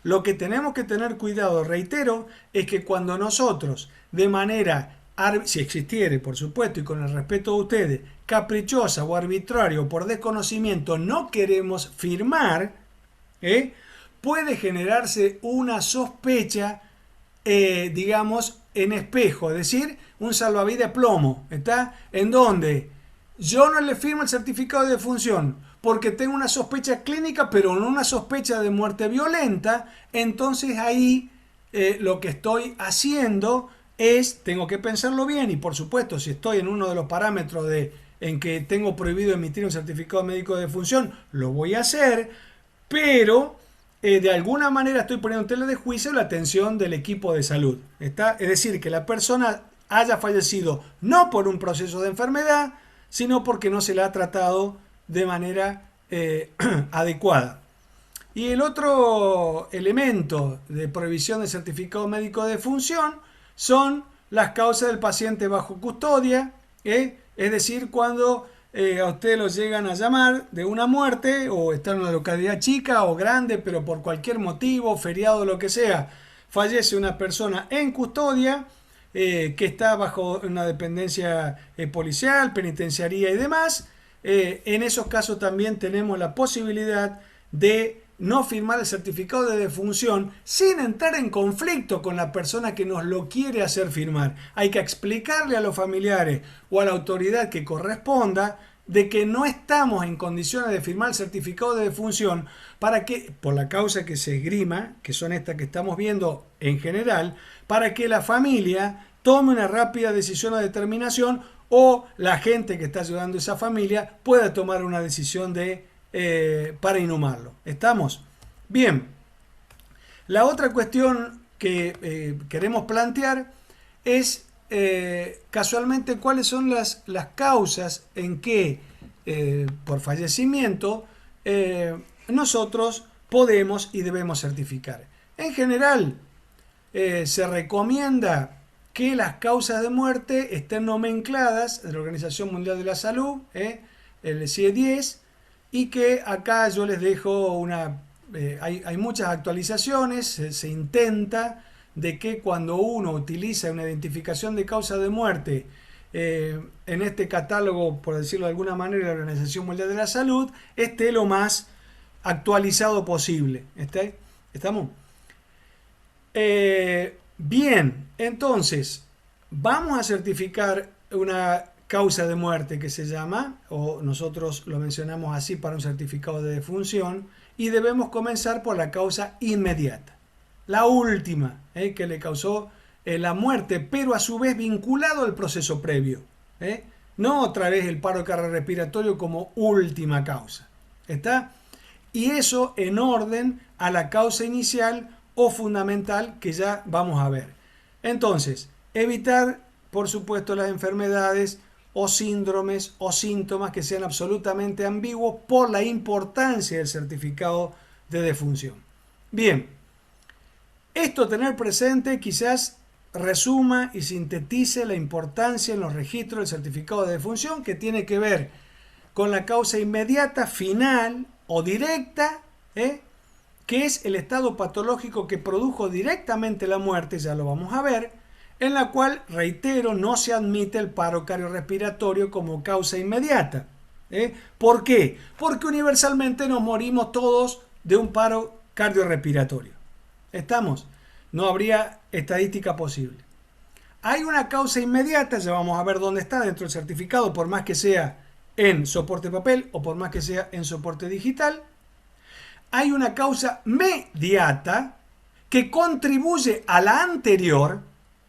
Lo que tenemos que tener cuidado, reitero, es que cuando nosotros de manera, si existiere por supuesto y con el respeto de ustedes, caprichosa o arbitraria o por desconocimiento no queremos firmar, puede generarse una sospecha digamos, en espejo, es decir, un salvavidas plomo, ¿está? En donde yo no le firmo el certificado de defunción porque tengo una sospecha clínica, pero no una sospecha de muerte violenta, entonces ahí lo que estoy haciendo es, tengo que pensarlo bien y por supuesto, si estoy en uno de los parámetros en que tengo prohibido emitir un certificado médico de defunción, lo voy a hacer, pero de alguna manera estoy poniendo en tela de juicio la atención del equipo de salud. ¿Está? Es decir, que la persona haya fallecido no por un proceso de enfermedad, sino porque no se la ha tratado de manera adecuada. Y el otro elemento de prohibición de certificado médico de defunción son las causas del paciente bajo custodia, es decir, cuando a ustedes los llegan a llamar de una muerte o están en una localidad chica o grande, pero por cualquier motivo, feriado, lo que sea, fallece una persona en custodia que está bajo una dependencia policial, penitenciaría y demás. En esos casos también tenemos la posibilidad de no firmar el certificado de defunción sin entrar en conflicto con la persona que nos lo quiere hacer firmar. Hay que explicarle a los familiares o a la autoridad que corresponda de que no estamos en condiciones de firmar el certificado de defunción para que, por la causa que se esgrima, que son estas que estamos viendo en general, para que la familia tome una rápida decisión o determinación o la gente que está ayudando a esa familia pueda tomar una decisión para inhumarlo. ¿Estamos? Bien. La otra cuestión que queremos plantear es casualmente cuáles son las causas en que por fallecimiento nosotros podemos y debemos certificar. En general se recomienda que las causas de muerte estén nomencladas de la Organización Mundial de la Salud, el CIE-10, y que acá yo les dejo hay muchas actualizaciones, se intenta de que cuando uno utiliza una identificación de causa de muerte en este catálogo, por decirlo de alguna manera, de la Organización Mundial de la Salud, esté lo más actualizado posible. ¿Estamos? Bien, entonces, vamos a certificar una causa de muerte que se llama, o nosotros lo mencionamos así para un certificado de defunción, y debemos comenzar por la causa inmediata. La última que le causó la muerte, pero a su vez vinculado al proceso previo. No otra vez el paro cardiorrespiratorio como última causa. ¿Está? Y eso en orden a la causa inicial o fundamental que ya vamos a ver. Entonces, evitar, por supuesto, las enfermedades o síndromes o síntomas que sean absolutamente ambiguos por la importancia del certificado de defunción. Bien, esto tener presente quizás resuma y sintetice la importancia en los registros del certificado de defunción que tiene que ver con la causa inmediata, final o directa, que es el estado patológico que produjo directamente la muerte, ya lo vamos a ver, en la cual, reitero, no se admite el paro cardiorrespiratorio como causa inmediata. ¿Por qué? Porque universalmente nos morimos todos de un paro cardiorrespiratorio. ¿Estamos? No habría estadística posible. Hay una causa inmediata, ya vamos a ver dónde está dentro del certificado, por más que sea en soporte papel o por más que sea en soporte digital. Hay una causa mediata que contribuye a la anterior,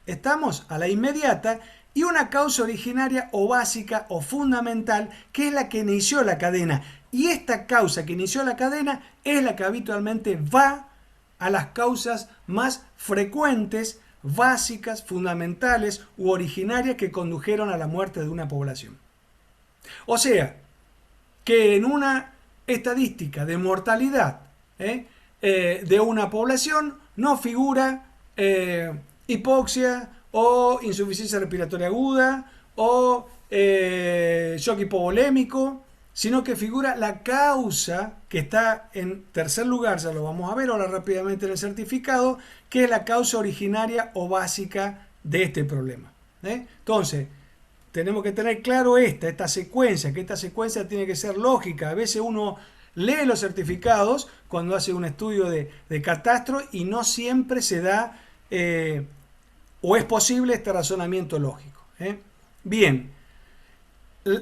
estamos a la inmediata, y una causa originaria o básica o fundamental, que es la que inició la cadena. Y esta causa que inició la cadena es la que habitualmente va a las causas más frecuentes, básicas, fundamentales u originarias que condujeron a la muerte de una población. O sea, que en una estadística de mortalidad de una población no figura hipoxia o insuficiencia respiratoria aguda o shock hipovolémico, sino que figura la causa que está en tercer lugar, ya lo vamos a ver ahora rápidamente en el certificado, que es la causa originaria o básica de este problema. Entonces, tenemos que tener claro esta secuencia, que esta secuencia tiene que ser lógica. A veces uno lee los certificados cuando hace un estudio de catastro y no siempre se da o es posible este razonamiento lógico. Bien,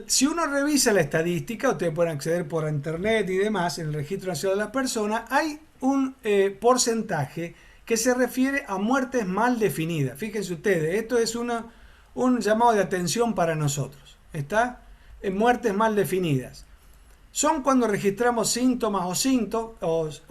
si uno revisa la estadística, ustedes pueden acceder por internet y demás, en el Registro Nacional de las Personas, hay un porcentaje que se refiere a muertes mal definidas. Fíjense ustedes, esto es un llamado de atención para nosotros. ¿Está? En muertes mal definidas. Son cuando registramos síntomas o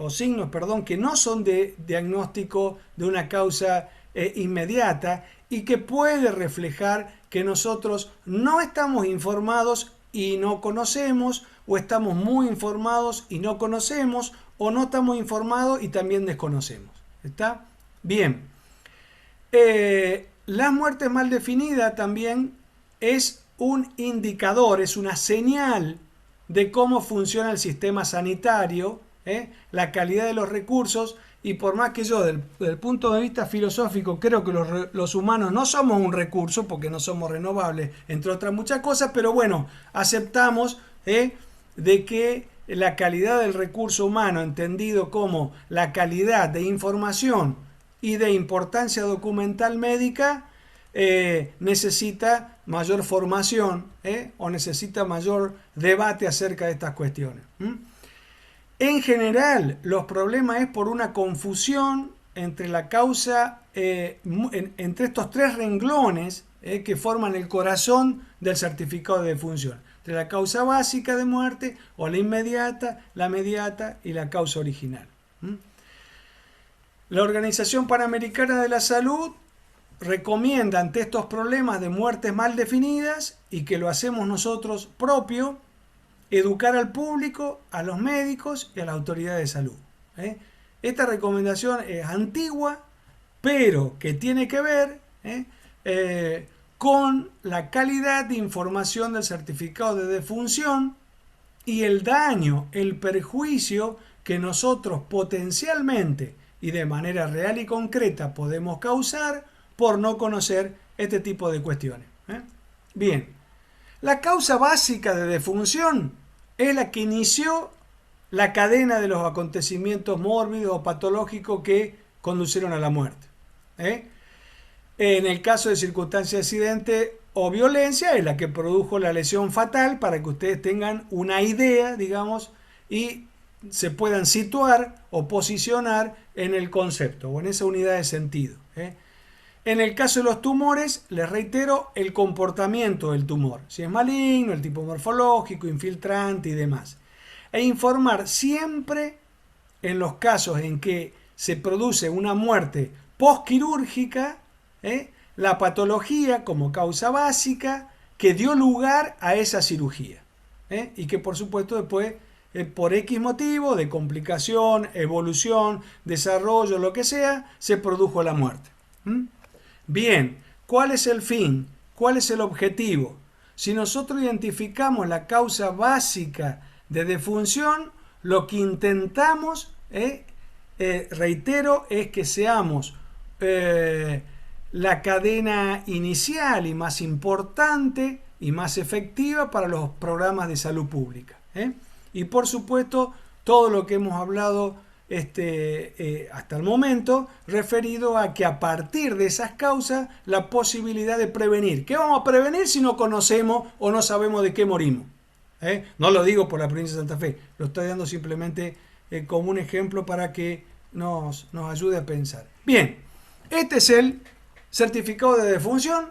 signos, que no son de diagnóstico de una causa inmediata y que puede reflejar que nosotros no estamos informados y no conocemos, o estamos muy informados y no conocemos, o no estamos informados y también desconocemos. ¿Está? Bien. Las muertes mal definidas también es un indicador, es una señal de cómo funciona el sistema sanitario, la calidad de los recursos, y por más que yo, desde el punto de vista filosófico, creo que los humanos no somos un recurso, porque no somos renovables, entre otras muchas cosas, pero bueno, aceptamos de que la calidad del recurso humano, entendido como la calidad de información y de importancia documental médica, necesita mayor formación o necesita mayor debate acerca de estas cuestiones. En general, los problemas es por una confusión entre la causa, entre estos tres renglones que forman el corazón del certificado de defunción. Entre la causa básica de muerte o la inmediata, la mediata y la causa original. La Organización Panamericana de la Salud recomienda ante estos problemas de muertes mal definidas, y que lo hacemos nosotros propio, educar al público, a los médicos y a la autoridad de salud. Esta recomendación es antigua, pero que tiene que ver con la calidad de información del certificado de defunción y el daño, el perjuicio que nosotros potencialmente y de manera real y concreta podemos causar por no conocer este tipo de cuestiones. Bien, la causa básica de defunción es la que inició la cadena de los acontecimientos mórbidos o patológicos que conducieron a la muerte. En el caso de circunstancia de accidente o violencia, es la que produjo la lesión fatal, para que ustedes tengan una idea, digamos, y se puedan situar o posicionar en el concepto o en esa unidad de sentido. En el caso de los tumores, les reitero el comportamiento del tumor, si es maligno, el tipo morfológico, infiltrante y demás. E informar siempre en los casos en que se produce una muerte postquirúrgica, la patología como causa básica que dio lugar a esa cirugía. Y que por supuesto después, por X motivo, de complicación, evolución, desarrollo, lo que sea, se produjo la muerte. Bien, ¿cuál es el fin? ¿Cuál es el objetivo? Si nosotros identificamos la causa básica de defunción, lo que intentamos reitero, es que seamos la cadena inicial y más importante y más efectiva para los programas de salud pública. Y por supuesto, todo lo que hemos hablado hasta el momento, referido a que a partir de esas causas, la posibilidad de prevenir. ¿Qué vamos a prevenir si no conocemos o no sabemos de qué morimos? No lo digo por la provincia de Santa Fe, lo estoy dando simplemente como un ejemplo para que nos ayude a pensar. Bien, este es el certificado de defunción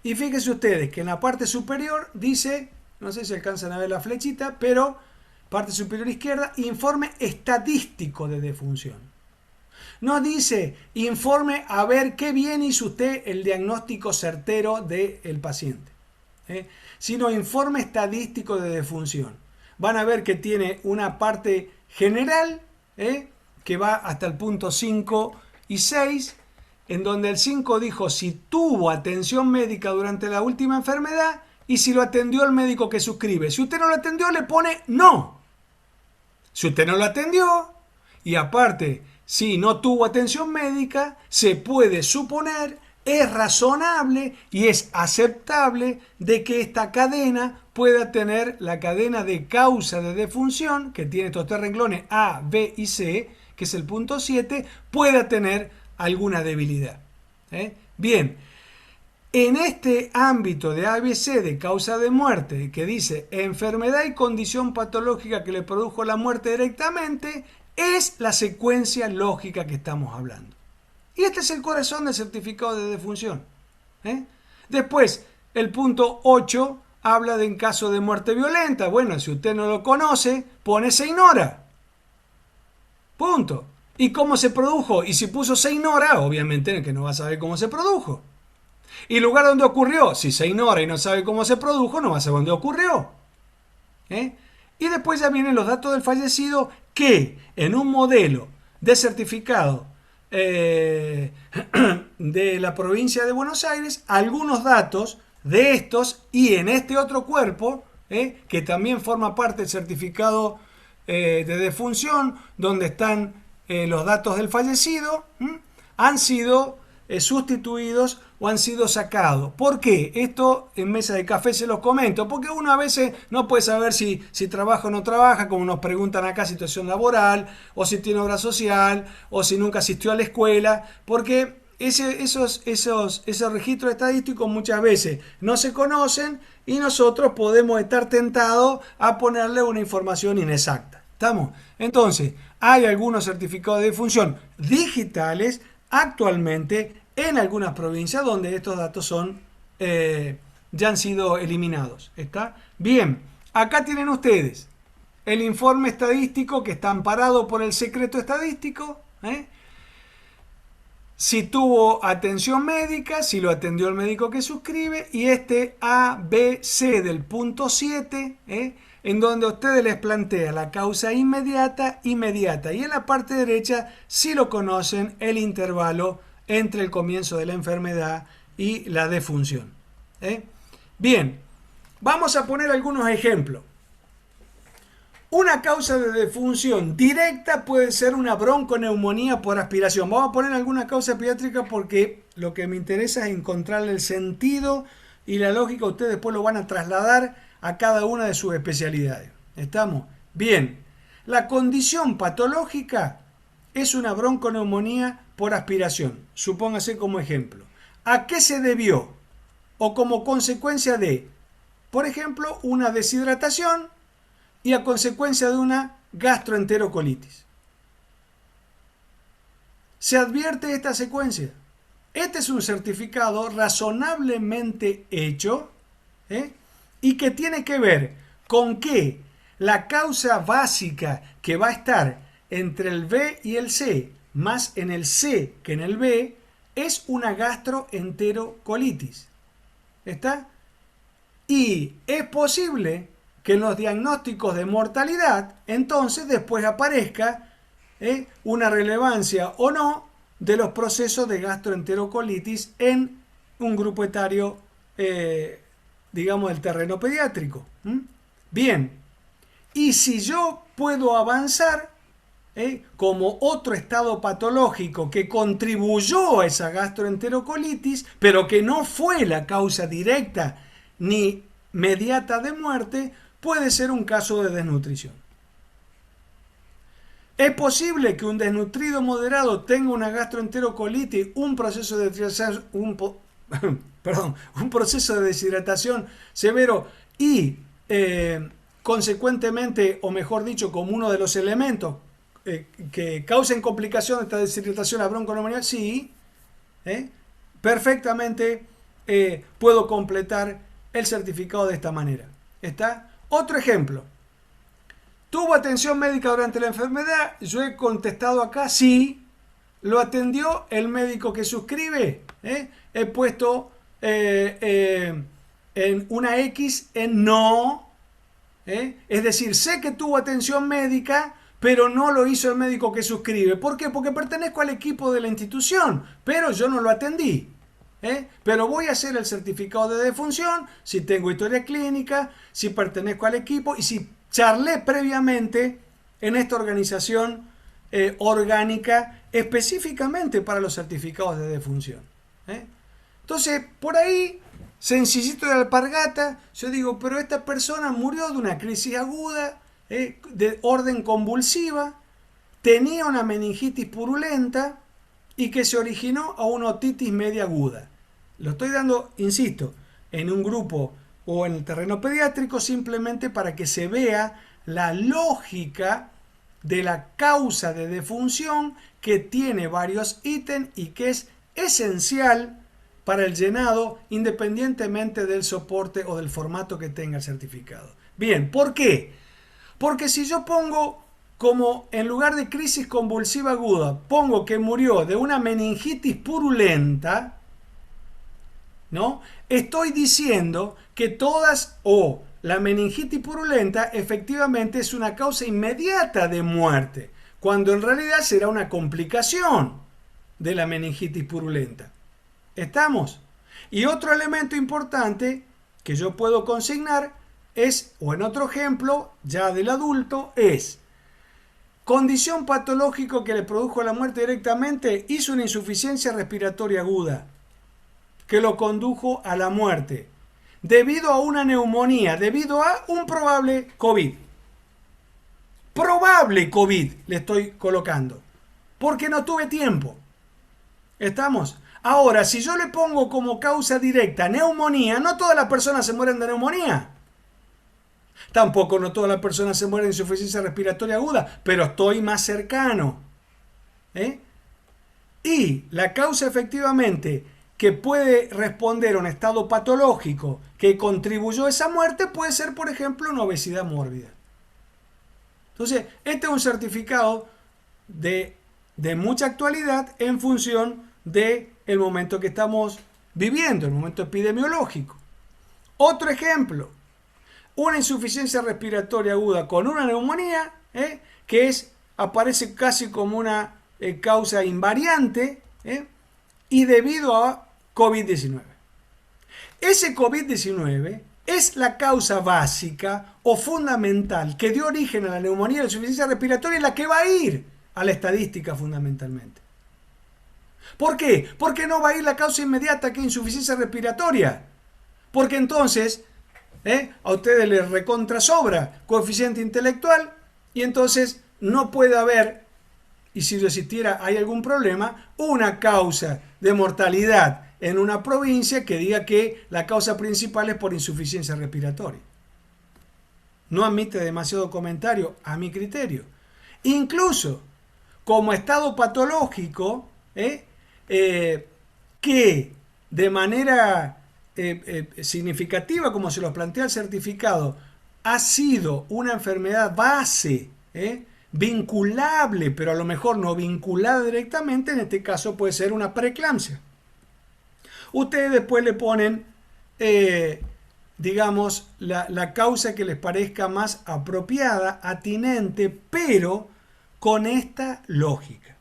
y fíjense ustedes que en la parte superior dice, no sé si alcanzan a ver la flechita, pero parte superior izquierda, informe estadístico de defunción. No dice informe a ver qué bien hizo usted el diagnóstico certero del paciente, sino informe estadístico de defunción. Van a ver que tiene una parte general, que va hasta el punto 5 y 6, en donde el 5 dijo si tuvo atención médica durante la última enfermedad y si lo atendió el médico que suscribe. Si usted no lo atendió, le pone no. Si usted no lo atendió y aparte si no tuvo atención médica, se puede suponer, es razonable y es aceptable de que esta cadena pueda tener la cadena de causa de defunción, que tiene estos tres renglones A, B y C, que es el punto 7, pueda tener alguna debilidad. Bien, en este ámbito de ABC de causa de muerte, que dice enfermedad y condición patológica que le produjo la muerte directamente, es la secuencia lógica que estamos hablando. Y este es el corazón del certificado de defunción. Después, el punto 8 habla de en caso de muerte violenta. Bueno, si usted no lo conoce, pone se ignora. Punto. ¿Y cómo se produjo? Y si puso se ignora, obviamente que no va a saber cómo se produjo. ¿Y el lugar donde ocurrió? Si se ignora y no sabe cómo se produjo, no va a saber dónde ocurrió. Y después ya vienen los datos del fallecido que en un modelo de certificado de la provincia de Buenos Aires, algunos datos de estos y en este otro cuerpo, que también forma parte del certificado de defunción, donde están los datos del fallecido, han sido sustituidos o han sido sacados. ¿Por qué? Esto en Mesa de Café se los comento, porque uno a veces no puede saber si trabaja o no trabaja, como nos preguntan acá, situación laboral, o si tiene obra social, o si nunca asistió a la escuela, porque esos registros estadísticos muchas veces no se conocen y nosotros podemos estar tentados a ponerle una información inexacta. ¿Estamos? Entonces, hay algunos certificados de defunción digitales actualmente en algunas provincias donde estos datos son ya han sido eliminados. ¿Está? Bien, acá tienen ustedes el informe estadístico que está amparado por el secreto estadístico, si tuvo atención médica, si lo atendió el médico que suscribe, y este ABC del punto 7, en donde a ustedes les plantea la causa inmediata, y en la parte derecha, si lo conocen, el intervalo entre el comienzo de la enfermedad y la defunción. Bien, vamos a poner algunos ejemplos. Una causa de defunción directa puede ser una bronconeumonía por aspiración. Vamos a poner alguna causa pediátrica porque lo que me interesa es encontrarle el sentido y la lógica. Ustedes después lo van a trasladar a cada una de sus especialidades. ¿Estamos? Bien. La condición patológica es una bronconeumonía por aspiración. Supóngase como ejemplo. ¿A qué se debió? O como consecuencia de, por ejemplo, una deshidratación y a consecuencia de una gastroenterocolitis. Se advierte esta secuencia. Este es un certificado razonablemente hecho, y que tiene que ver con que la causa básica que va a estar entre el B y el C, más en el C que en el B, es una gastroenterocolitis. ¿Está? Y es posible que en los diagnósticos de mortalidad, entonces después aparezca una relevancia o no de los procesos de gastroenterocolitis en un grupo etario, digamos, del terreno pediátrico. Bien, y si yo puedo avanzar, como otro estado patológico que contribuyó a esa gastroenterocolitis, pero que no fue la causa directa ni mediata de muerte, puede ser un caso de desnutrición. Es posible que un desnutrido moderado tenga una gastroenterocolitis, un proceso de un proceso de deshidratación severo y consecuentemente, o mejor dicho, como uno de los elementos que causen complicación de esta deshidratación, la bronconeumonía. Sí, perfectamente puedo completar el certificado de esta manera. ¿Está? Otro ejemplo. ¿Tuvo atención médica durante la enfermedad? Yo he contestado acá, sí. ¿Lo atendió el médico que suscribe? He puesto en una X en no. Es decir, sé que tuvo atención médica, pero no lo hizo el médico que suscribe. ¿Por qué? Porque pertenezco al equipo de la institución, pero yo no lo atendí. Pero voy a hacer el certificado de defunción si tengo historia clínica, si pertenezco al equipo y si charlé previamente en esta organización orgánica específicamente para los certificados de defunción. Entonces, por ahí, sencillito de alpargata, yo digo, pero esta persona murió de una crisis aguda, de orden convulsiva, tenía una meningitis purulenta y que se originó a una otitis media aguda. Lo estoy dando, insisto, en un grupo o en el terreno pediátrico simplemente para que se vea la lógica de la causa de defunción que tiene varios ítems y que es esencial para el llenado independientemente del soporte o del formato que tenga el certificado. Bien, ¿por qué? Porque si yo pongo como en lugar de crisis convulsiva aguda, pongo que murió de una meningitis purulenta, ¿no? Estoy diciendo que todas o la meningitis purulenta efectivamente es una causa inmediata de muerte, cuando en realidad será una complicación de la meningitis purulenta. ¿Estamos? Y otro elemento importante que yo puedo consignar es, o en otro ejemplo, ya del adulto, es condición patológica que le produjo la muerte directamente, hizo una insuficiencia respiratoria aguda que lo condujo a la muerte debido a una neumonía, debido a un probable COVID. Probable COVID le estoy colocando, porque no tuve tiempo. ¿Estamos? Ahora, si yo le pongo como causa directa neumonía, no todas las personas se mueren de neumonía. Tampoco no todas las personas se mueren de insuficiencia respiratoria aguda, pero estoy más cercano. Y la causa efectivamente que puede responder a un estado patológico que contribuyó a esa muerte puede ser, por ejemplo, una obesidad mórbida. Entonces, este es un certificado de mucha actualidad en función del momento que estamos viviendo, el momento epidemiológico. Otro ejemplo, una insuficiencia respiratoria aguda con una neumonía, que aparece casi como una causa invariante, y debido a COVID-19. Ese COVID-19 es la causa básica o fundamental que dio origen a la neumonía y la insuficiencia respiratoria y la que va a ir a la estadística fundamentalmente. ¿Por qué? Porque no va a ir la causa inmediata que es insuficiencia respiratoria. Porque entonces a ustedes les recontrasobra coeficiente intelectual y entonces no puede haber, y si existiera hay algún problema, una causa de mortalidad en una provincia que diga que la causa principal es por insuficiencia respiratoria. No admite demasiado comentario a mi criterio. Incluso como estado patológico, que de manera significativa, como se los plantea el certificado, ha sido una enfermedad base, vinculable, pero a lo mejor no vinculada directamente, en este caso puede ser una preeclampsia. Ustedes después le ponen, digamos, la causa que les parezca más apropiada, atinente, pero con esta lógica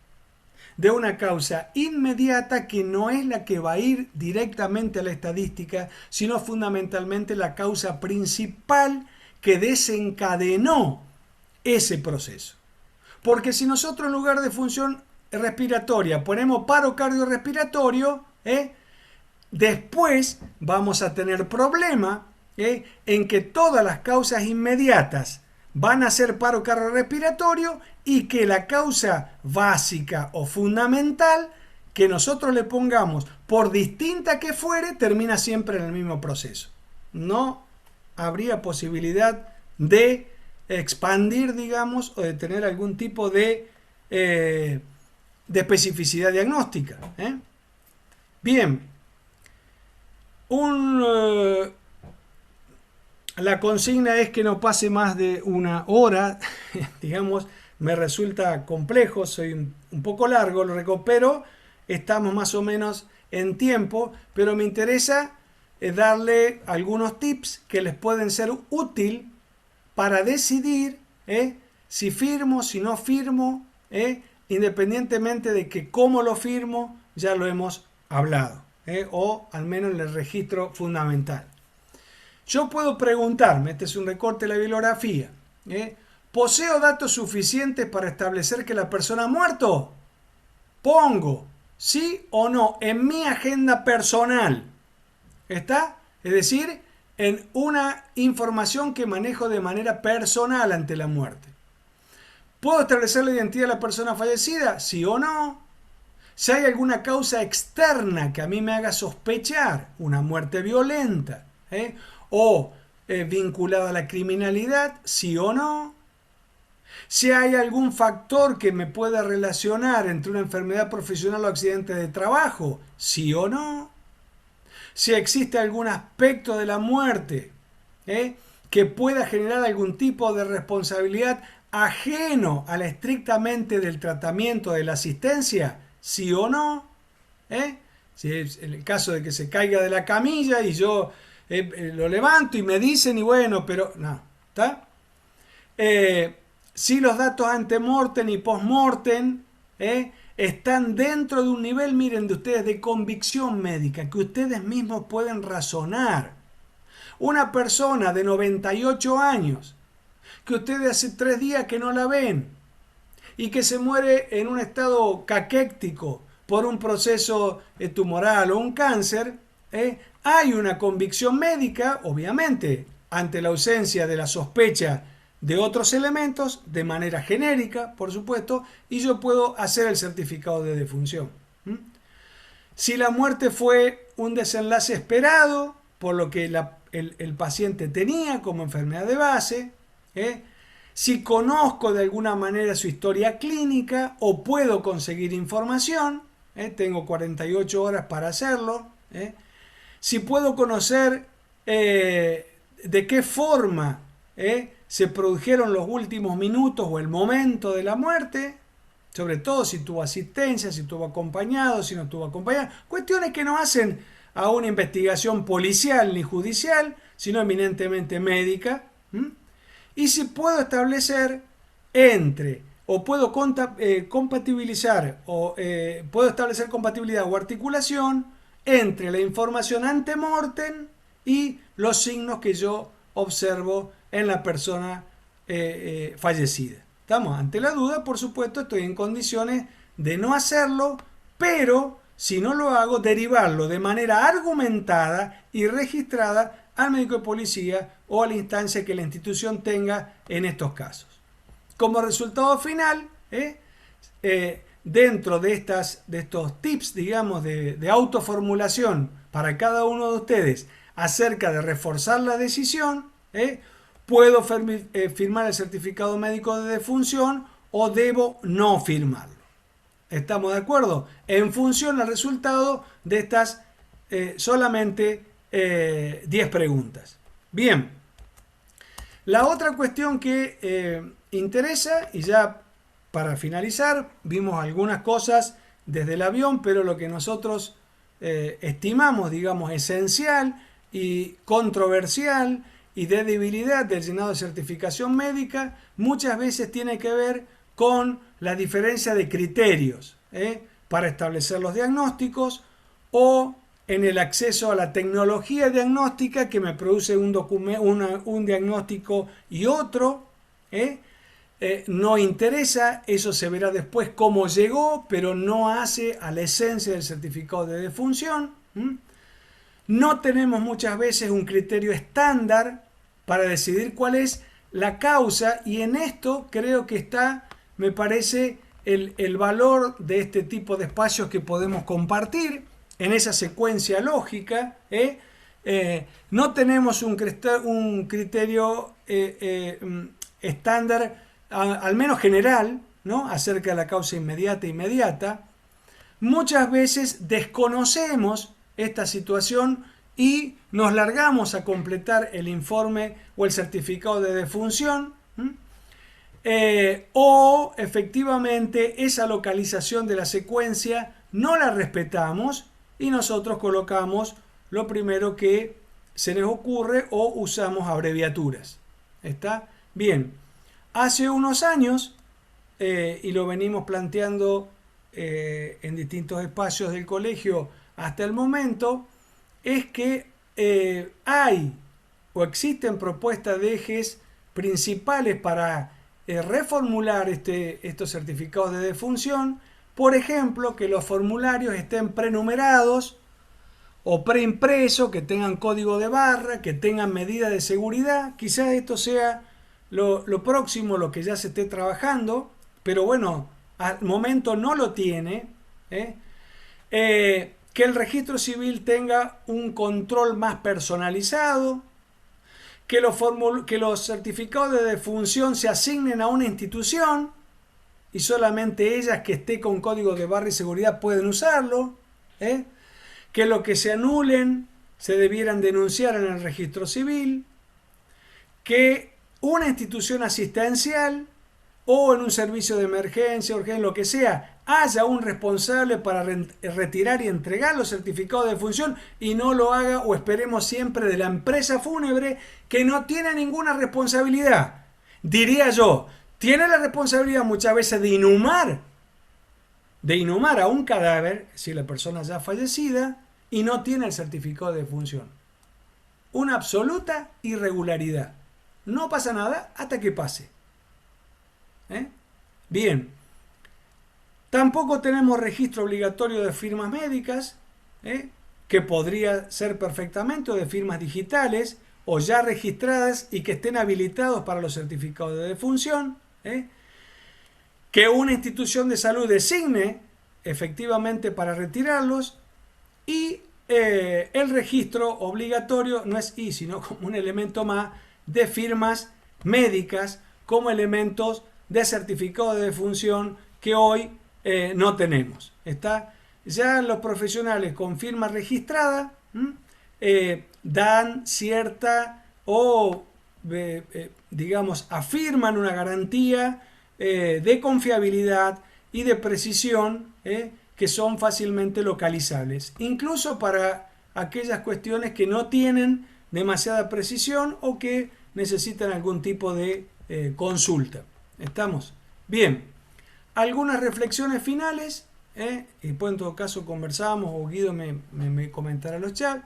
de una causa inmediata que no es la que va a ir directamente a la estadística, sino fundamentalmente la causa principal que desencadenó ese proceso. Porque si nosotros en lugar de función respiratoria ponemos paro cardiorrespiratorio, después vamos a tener problema en que todas las causas inmediatas van a ser paro cardiorrespiratorio y que la causa básica o fundamental que nosotros le pongamos, por distinta que fuere, termina siempre en el mismo proceso. No habría posibilidad de expandir, digamos, o de tener algún tipo de especificidad diagnóstica. Bien, la consigna es que no pase más de una hora, digamos, me resulta complejo, soy un poco largo, lo recupero, estamos más o menos en tiempo, pero me interesa darle algunos tips que les pueden ser útil para decidir si firmo, si no firmo, independientemente de que cómo lo firmo, ya lo hemos hablado, o al menos en el registro fundamental. Yo puedo preguntarme, este es un recorte de la bibliografía, ¿poseo datos suficientes para establecer que la persona ha muerto? Pongo sí o no en mi agenda personal. ¿Está? Es decir, en una información que manejo de manera personal ante la muerte. ¿Puedo establecer la identidad de la persona fallecida? Sí o no. Si hay alguna causa externa que a mí me haga sospechar una muerte violenta, o vinculada a la criminalidad, sí o no. Si hay algún factor que me pueda relacionar entre una enfermedad profesional o accidente de trabajo, sí o no. Si existe algún aspecto de la muerte que pueda generar algún tipo de responsabilidad ajeno a la estrictamente del tratamiento de la asistencia, sí o no. Si es en el caso de que se caiga de la camilla y yo lo levanto y me dicen y bueno, pero no, ¿está? Si los datos ante-mortem y post-mortem están dentro de un nivel, miren, de ustedes de convicción médica, que ustedes mismos pueden razonar. Una persona de 98 años, que ustedes hace 3 días que no la ven, y que se muere en un estado caquéctico por un proceso tumoral o un cáncer, hay una convicción médica, obviamente, ante la ausencia de la sospecha de otros elementos, de manera genérica, por supuesto, y yo puedo hacer el certificado de defunción. Si la muerte fue un desenlace esperado, por lo que el paciente tenía como enfermedad de base, si conozco de alguna manera su historia clínica o puedo conseguir información, tengo 48 horas para hacerlo, si puedo conocer de qué forma se produjeron los últimos minutos o el momento de la muerte, sobre todo si tuvo asistencia, si tuvo acompañado, si no tuvo acompañado, cuestiones que no hacen a una investigación policial ni judicial, sino eminentemente médica. Y si puedo establecer o puedo compatibilizar, o puedo establecer compatibilidad o articulación entre la información ante-mortem y los signos que yo observo en la persona fallecida. Estamos ante la duda, por supuesto, estoy en condiciones de no hacerlo, pero si no lo hago, derivarlo de manera argumentada y registrada al médico de policía o a la instancia que la institución tenga en estos casos. Como resultado final, dentro de estos tips, digamos, de autoformulación para cada uno de ustedes acerca de reforzar la decisión, puedo firmar el certificado médico de defunción o debo no firmarlo. ¿Estamos de acuerdo? En función al resultado de estas solamente 10 preguntas. Bien, la otra cuestión que interesa, y ya para finalizar, vimos algunas cosas desde el avión, pero lo que nosotros estimamos, digamos, esencial y controversial y de debilidad del llenado de certificación médica, muchas veces tiene que ver con la diferencia de criterios para establecer los diagnósticos o en el acceso a la tecnología diagnóstica que me produce un diagnóstico y otro, no interesa, eso se verá después cómo llegó, pero no hace a la esencia del certificado de defunción. No tenemos muchas veces un criterio estándar para decidir cuál es la causa, y en esto creo que está, me parece, el valor de este tipo de espacios que podemos compartir en esa secuencia lógica. No tenemos un criterio estándar, al menos general, ¿no?, acerca de la causa inmediata. Muchas veces desconocemos esta situación y nos largamos a completar el informe o el certificado de defunción, o efectivamente esa localización de la secuencia no la respetamos y nosotros colocamos lo primero que se les ocurre o usamos abreviaturas. ¿Está? Bien, hace unos años, y lo venimos planteando en distintos espacios del colegio hasta el momento, es que hay o existen propuestas de ejes principales para reformular estos certificados de defunción. Por ejemplo, que los formularios estén prenumerados o preimpresos, que tengan código de barra, que tengan medidas de seguridad. Quizás esto sea lo próximo, lo que ya se esté trabajando, pero bueno, al momento no lo tiene. Que el registro civil tenga un control más personalizado, que los certificados de defunción se asignen a una institución y solamente ellas que esté con código de barra y seguridad pueden usarlo, que lo que se anulen se debieran denunciar en el registro civil, que una institución asistencial o en un servicio de emergencia, urgencia, lo que sea, haya un responsable para retirar y entregar los certificados de defunción y no lo haga, o esperemos siempre, de la empresa fúnebre, que no tiene ninguna responsabilidad. Diría yo, tiene la responsabilidad muchas veces de inhumar a un cadáver, si la persona ya fallecida, y no tiene el certificado de defunción. Una absoluta irregularidad. No pasa nada hasta que pase. Bien, tampoco tenemos registro obligatorio de firmas médicas, que podría ser perfectamente, o de firmas digitales o ya registradas y que estén habilitados para los certificados de defunción, que una institución de salud designe efectivamente para retirarlos, y el registro obligatorio no es sino como un elemento más de firmas médicas como elementos de certificado de defunción que hoy no tenemos. ¿Está? Ya los profesionales con firma registrada dan cierta o digamos afirman una garantía de confiabilidad y de precisión, que son fácilmente localizables, incluso para aquellas cuestiones que no tienen demasiada precisión o que necesitan algún tipo de consulta. ¿Estamos? Bien, algunas reflexiones finales, y pues en todo caso conversamos o Guido me comentará los chats,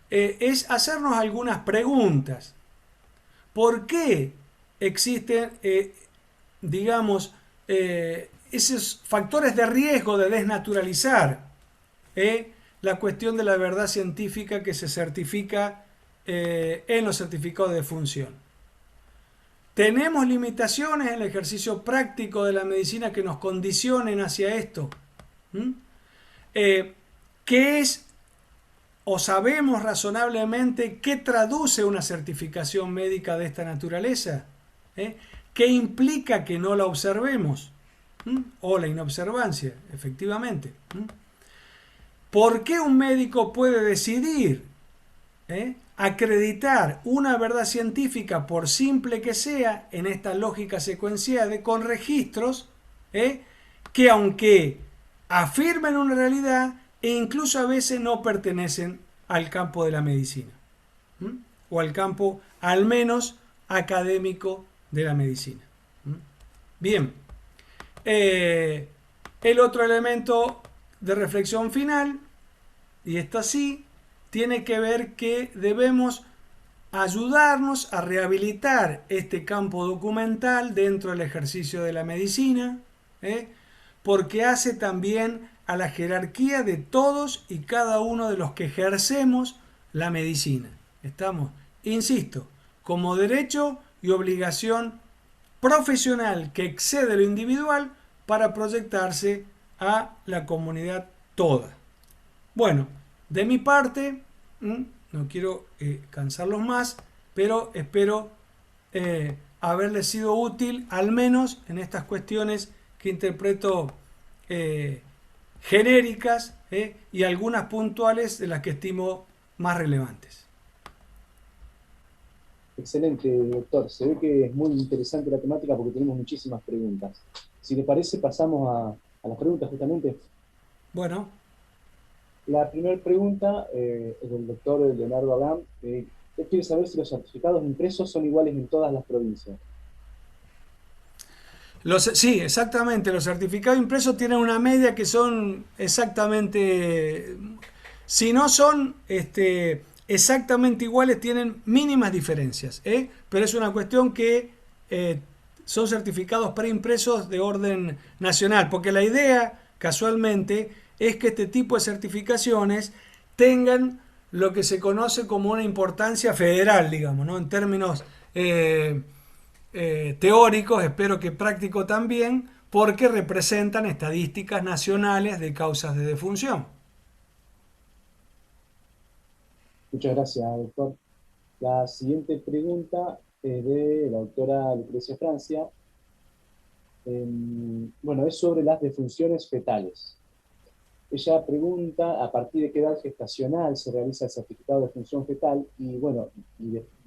es hacernos algunas preguntas. ¿Por qué existen, digamos, esos factores de riesgo de desnaturalizar la cuestión de la verdad científica que se certifica en los certificados de defunción? ¿Tenemos limitaciones en el ejercicio práctico de la medicina que nos condicionen hacia esto? ¿Qué es, o sabemos razonablemente qué traduce una certificación médica de esta naturaleza? ¿Qué implica que no la observemos? O la inobservancia, efectivamente. ¿Por qué un médico puede decidir acreditar una verdad científica, por simple que sea, en esta lógica secuencial con registros que, aunque afirmen una realidad, e incluso a veces no pertenecen al campo de la medicina, o al campo al menos académico de la medicina? Bien, el otro elemento de reflexión final, y esto sí, tiene que ver que debemos ayudarnos a rehabilitar este campo documental dentro del ejercicio de la medicina, ¿eh? Porque hace también a la jerarquía de todos y cada uno de los que ejercemos la medicina. Estamos, insisto, como derecho y obligación profesional que excede lo individual para proyectarse a la comunidad toda. Bueno, de mi parte, no quiero cansarlos más, pero espero haberles sido útil, al menos en estas cuestiones que interpreto genéricas y algunas puntuales de las que estimo más relevantes. Excelente, doctor. Se ve que es muy interesante la temática porque tenemos muchísimas preguntas. Si le parece, pasamos a las preguntas justamente. Bueno, La primera pregunta es del doctor Leonardo Abraham. Él quiere saber si los certificados impresos son iguales en todas las provincias. sí, exactamente. Los certificados impresos tienen una media que son exactamente, si no son exactamente iguales, tienen mínimas diferencias, ¿eh? Pero es una cuestión que son certificados preimpresos de orden nacional, porque la idea, casualmente, es que este tipo de certificaciones tengan lo que se conoce como una importancia federal, digamos, ¿no? En términos teóricos, espero que práctico también, porque representan estadísticas nacionales de causas de defunción. Muchas gracias, doctor. La siguiente pregunta es de la doctora Lucrecia Francia. Bueno, es sobre las defunciones fetales. Ella pregunta a partir de qué edad gestacional se realiza el certificado de defunción fetal y bueno,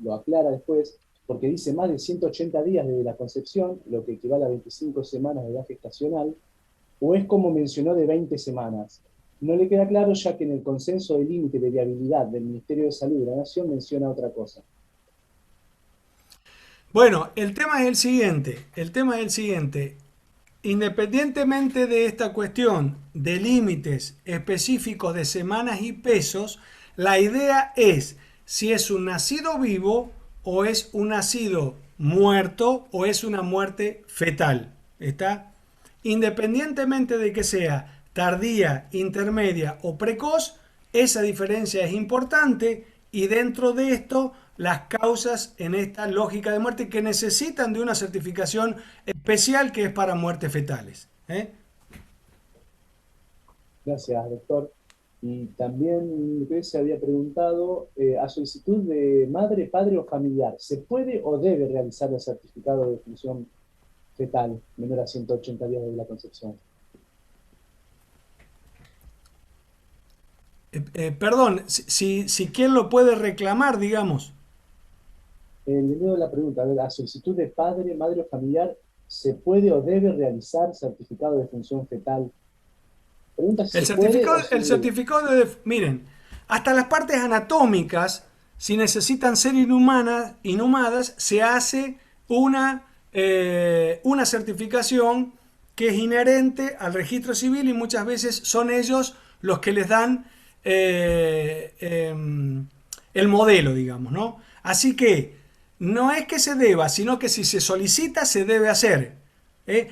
lo aclara después porque dice más de 180 días desde la concepción, lo que equivale a 25 semanas de edad gestacional, o es como mencionó de 20 semanas. No le queda claro ya que en el consenso de límite de viabilidad del Ministerio de Salud de la Nación menciona otra cosa. Bueno, el tema es el siguiente. Independientemente de esta cuestión de límites específicos de semanas y pesos, la idea es si es un nacido vivo o es un nacido muerto o es una muerte fetal. ¿Está? Independientemente de que sea tardía, intermedia o precoz, esa diferencia es importante y dentro de esto las causas en esta lógica de muerte que necesitan de una certificación especial que es para muertes fetales. Gracias, doctor. Y también se había preguntado, a solicitud de madre, padre o familiar, ¿se puede o debe realizar el certificado de defunción fetal menor a 180 días de la concepción? Perdón, si quién lo puede reclamar, digamos. El dinero de la pregunta, a ver, a solicitud de padre, madre o familiar, ¿se puede o debe realizar certificado de defunción fetal? Pregunta si se puede o si El debe. certificado miren, hasta las partes anatómicas, si necesitan ser inhumadas, se hace una certificación que es inherente al registro civil y muchas veces son ellos los que les dan el modelo, digamos, ¿no? Así que no es que se deba, sino que si se solicita, se debe hacer.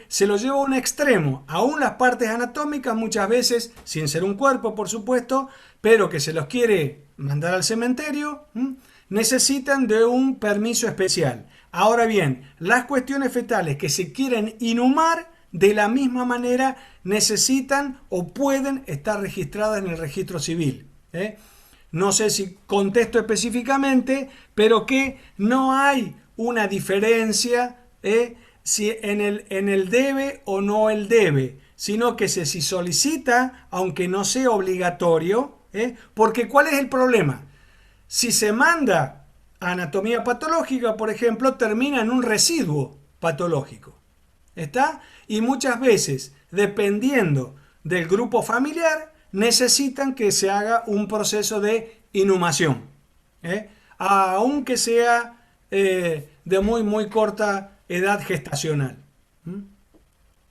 Se lo lleva a un extremo, aún las partes anatómicas muchas veces, sin ser un cuerpo por supuesto, pero que se los quiere mandar al cementerio, necesitan de un permiso especial. Ahora bien, las cuestiones fetales que se quieren inhumar de la misma manera necesitan o pueden estar registradas en el registro civil. No sé si contesto específicamente, pero que no hay una diferencia si en el debe o no el debe, sino que si solicita, aunque no sea obligatorio, porque ¿cuál es el problema? Si se manda a anatomía patológica, por ejemplo, termina en un residuo patológico. ¿Está? Y muchas veces, dependiendo del grupo familiar, necesitan que se haga un proceso de inhumación. Aunque sea de muy corta edad gestacional.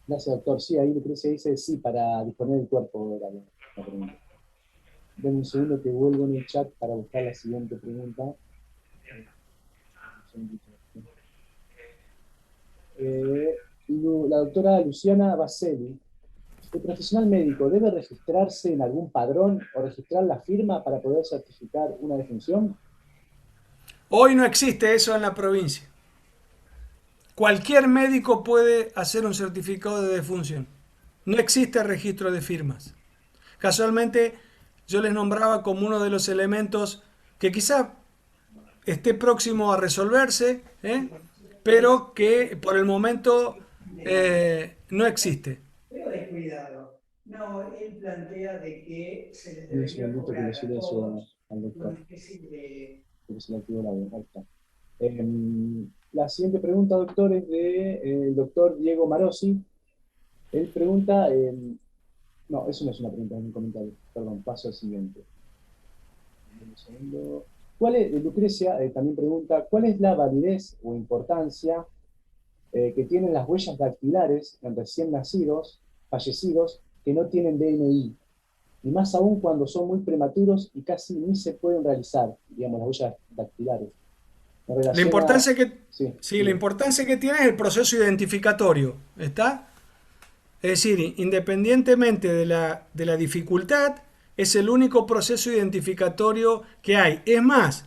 Gracias, doctor. Sí, ahí Lucrecia dice sí para disponer del cuerpo. Era la pregunta. Denme un segundo que vuelvo en el chat para buscar la siguiente pregunta. La doctora Luciana Baselli. ¿El profesional médico debe registrarse en algún padrón o registrar la firma para poder certificar una defunción? Hoy no existe eso en la provincia. Cualquier médico puede hacer un certificado de defunción. No existe registro de firmas. Casualmente, yo les nombraba como uno de los elementos que quizá esté próximo a resolverse, pero que por el momento no existe. Pero descuidado. No, él plantea de que se les Y un debería segundito que le cobrar a silencio todos al doctor, una especie de... porque se le activó la voz. Ahí está. La siguiente pregunta, doctor, es del doctor Diego Marosi. Él pregunta, no, eso no es una pregunta, es un comentario. Perdón, paso al siguiente. Un segundo. Lucrecia también pregunta, ¿cuál es la validez o importancia que tienen las huellas dactilares en recién nacidos, fallecidos, que no tienen DNI? Y más aún cuando son muy prematuros y casi ni se pueden realizar, digamos, las huellas dactilares. En La relación a... importancia que, Sí, sí, la sí. importancia que tiene es el proceso identificatorio, ¿está? Es decir, independientemente de la dificultad, es el único proceso identificatorio que hay. Es más,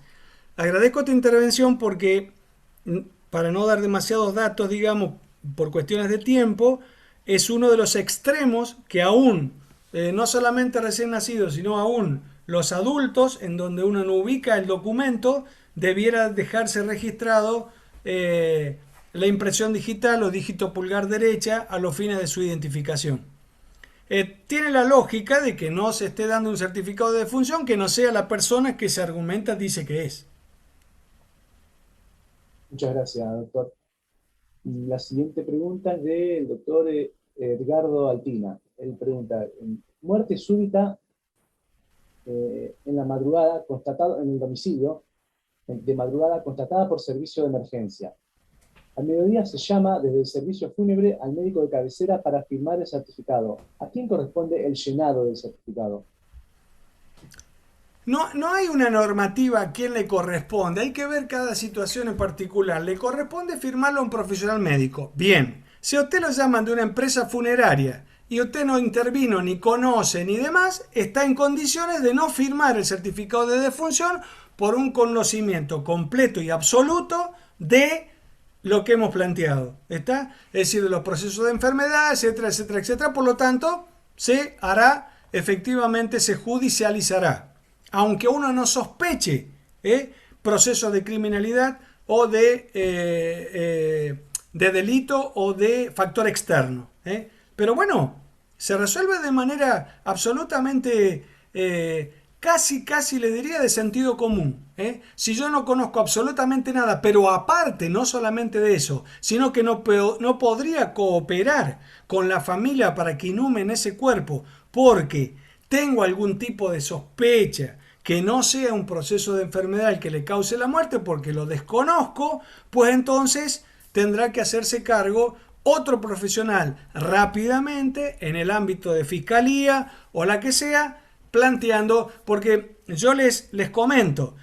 agradezco tu intervención porque, para no dar demasiados datos, digamos, por cuestiones de tiempo, es uno de los extremos que aún, no solamente recién nacidos, sino aún los adultos, en donde uno no ubica el documento, debiera dejarse registrado la impresión digital o dígito pulgar derecha a los fines de su identificación. Tiene la lógica de que no se esté dando un certificado de defunción que no sea la persona que se argumenta dice que es. Muchas gracias, doctor. Y la siguiente pregunta es del doctor Edgardo Altina. Él pregunta, muerte súbita en la madrugada, constatado en el domicilio, de madrugada, constatada por servicio de emergencia. Al mediodía se llama desde el servicio fúnebre al médico de cabecera para firmar el certificado. ¿A quién corresponde el llenado del certificado? No hay una normativa a quién le corresponde, hay que ver cada situación en particular. Le corresponde firmarlo a un profesional médico. Bien, si a usted lo llaman de una empresa funeraria y usted no intervino, ni conoce, ni demás, está en condiciones de no firmar el certificado de defunción por un conocimiento completo y absoluto de lo que hemos planteado. ¿Está? Es decir, de los procesos de enfermedad, etcétera, etcétera, etcétera. Por lo tanto, se hará, efectivamente, se judicializará. Aunque uno no sospeche procesos de criminalidad o de delito o de factor externo. Pero bueno, se resuelve de manera absolutamente, casi le diría de sentido común. Si yo no conozco absolutamente nada, pero aparte, no solamente de eso, sino que no podría cooperar con la familia para que inhumen ese cuerpo, porque tengo algún tipo de sospecha que no sea un proceso de enfermedad el que le cause la muerte porque lo desconozco, pues entonces tendrá que hacerse cargo otro profesional rápidamente en el ámbito de fiscalía o la que sea, planteando, porque yo les comento,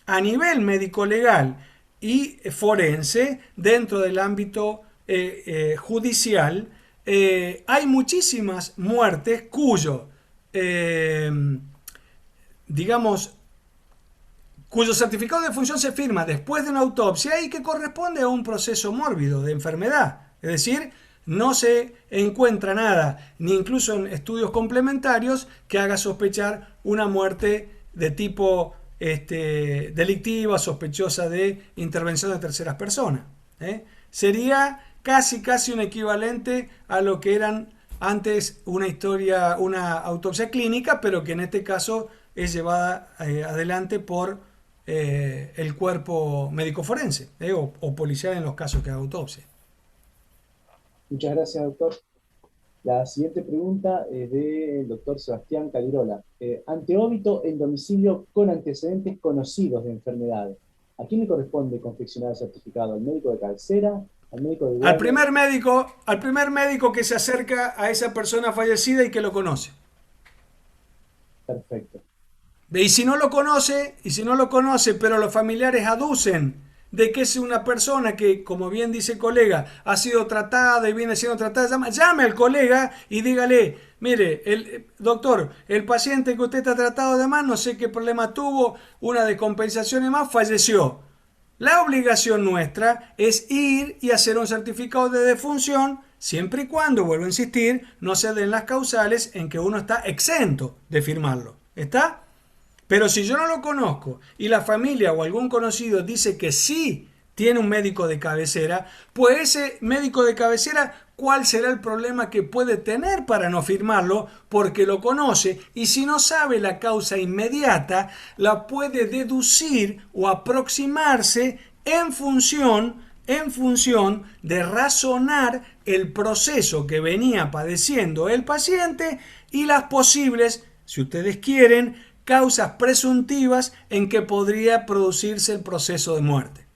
a nivel médico legal y forense, dentro del ámbito judicial, hay muchísimas muertes digamos, cuyo certificado de defunción se firma después de una autopsia y que corresponde a un proceso mórbido de enfermedad. Es decir, no se encuentra nada, ni incluso en estudios complementarios, que haga sospechar una muerte de tipo delictiva, sospechosa de intervención de terceras personas. Sería casi un equivalente a lo que eran antes una autopsia clínica, pero que en este caso es llevada adelante por el cuerpo médico forense o policial en los casos que haga autopsia. Muchas gracias, doctor. La siguiente pregunta es del doctor Sebastián Calirola. Ante óbito en domicilio con antecedentes conocidos de enfermedad, ¿a quién le corresponde confeccionar el certificado? ¿Al médico de cabecera? ¿Al médico de Al guardia? primer médico que se acerca a esa persona fallecida y que lo conoce. Perfecto. Y si no lo conoce, pero los familiares aducen de que es una persona que, como bien dice el colega, ha sido tratada y viene siendo tratada, llame al colega y dígale, mire, doctor, el paciente que usted está tratado de más, no sé qué problema tuvo, una descompensación y más, falleció. La obligación nuestra es ir y hacer un certificado de defunción, siempre y cuando, vuelvo a insistir, no se den las causales en que uno está exento de firmarlo. ¿Está? Pero si yo no lo conozco y la familia o algún conocido dice que sí tiene un médico de cabecera, pues ese médico de cabecera, ¿cuál será el problema que puede tener para no firmarlo? Porque lo conoce y si no sabe la causa inmediata, la puede deducir o aproximarse en función de razonar el proceso que venía padeciendo el paciente y las posibles, si ustedes quieren, causas presuntivas en que podría producirse el proceso de muerte.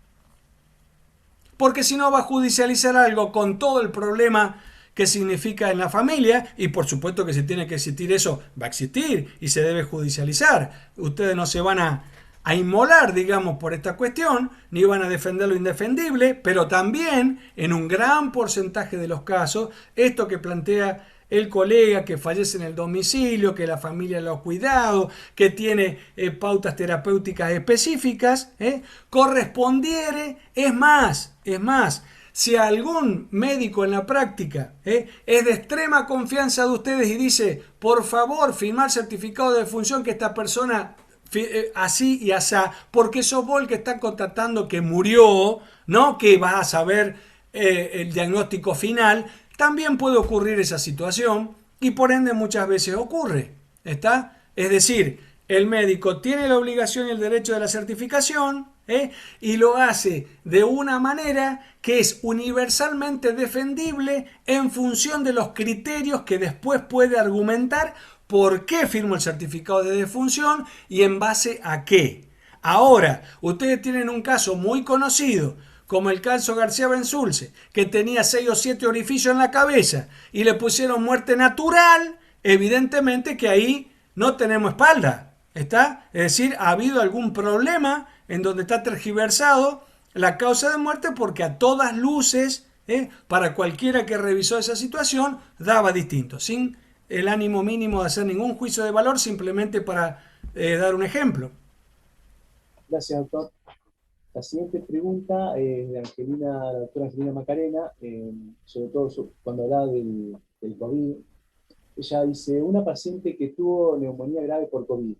Porque si no va a judicializar algo con todo el problema que significa en la familia, y por supuesto que si tiene que existir eso, va a existir y se debe judicializar. Ustedes no se van a inmolar, digamos, por esta cuestión, ni van a defender lo indefendible, pero también en un gran porcentaje de los casos, esto que plantea el colega que fallece en el domicilio, que la familia lo ha cuidado, que tiene pautas terapéuticas específicas, correspondiere, es más, si algún médico en la práctica es de extrema confianza de ustedes y dice, por favor, firmar certificado de defunción que esta persona así y asá, porque sos vos el que está constatando que murió, no que vas a saber el diagnóstico final, también puede ocurrir esa situación y por ende muchas veces ocurre. ¿Está? Es decir, el médico tiene la obligación y el derecho de la certificación y lo hace de una manera que es universalmente defendible en función de los criterios que después puede argumentar por qué firmo el certificado de defunción y en base a qué. Ahora, ustedes tienen un caso muy conocido, como el caso García Benzulce, que tenía 6 o 7 orificios en la cabeza y le pusieron muerte natural, evidentemente que ahí no tenemos espalda, ¿está? Es decir, ha habido algún problema en donde está tergiversado la causa de muerte porque a todas luces, para cualquiera que revisó esa situación, daba distinto, sin el ánimo mínimo de hacer ningún juicio de valor, simplemente para dar un ejemplo. Gracias, doctor. La siguiente pregunta es de Angelina, la doctora Angelina Macarena, sobre todo cuando hablaba del COVID. Ella dice, una paciente que tuvo neumonía grave por COVID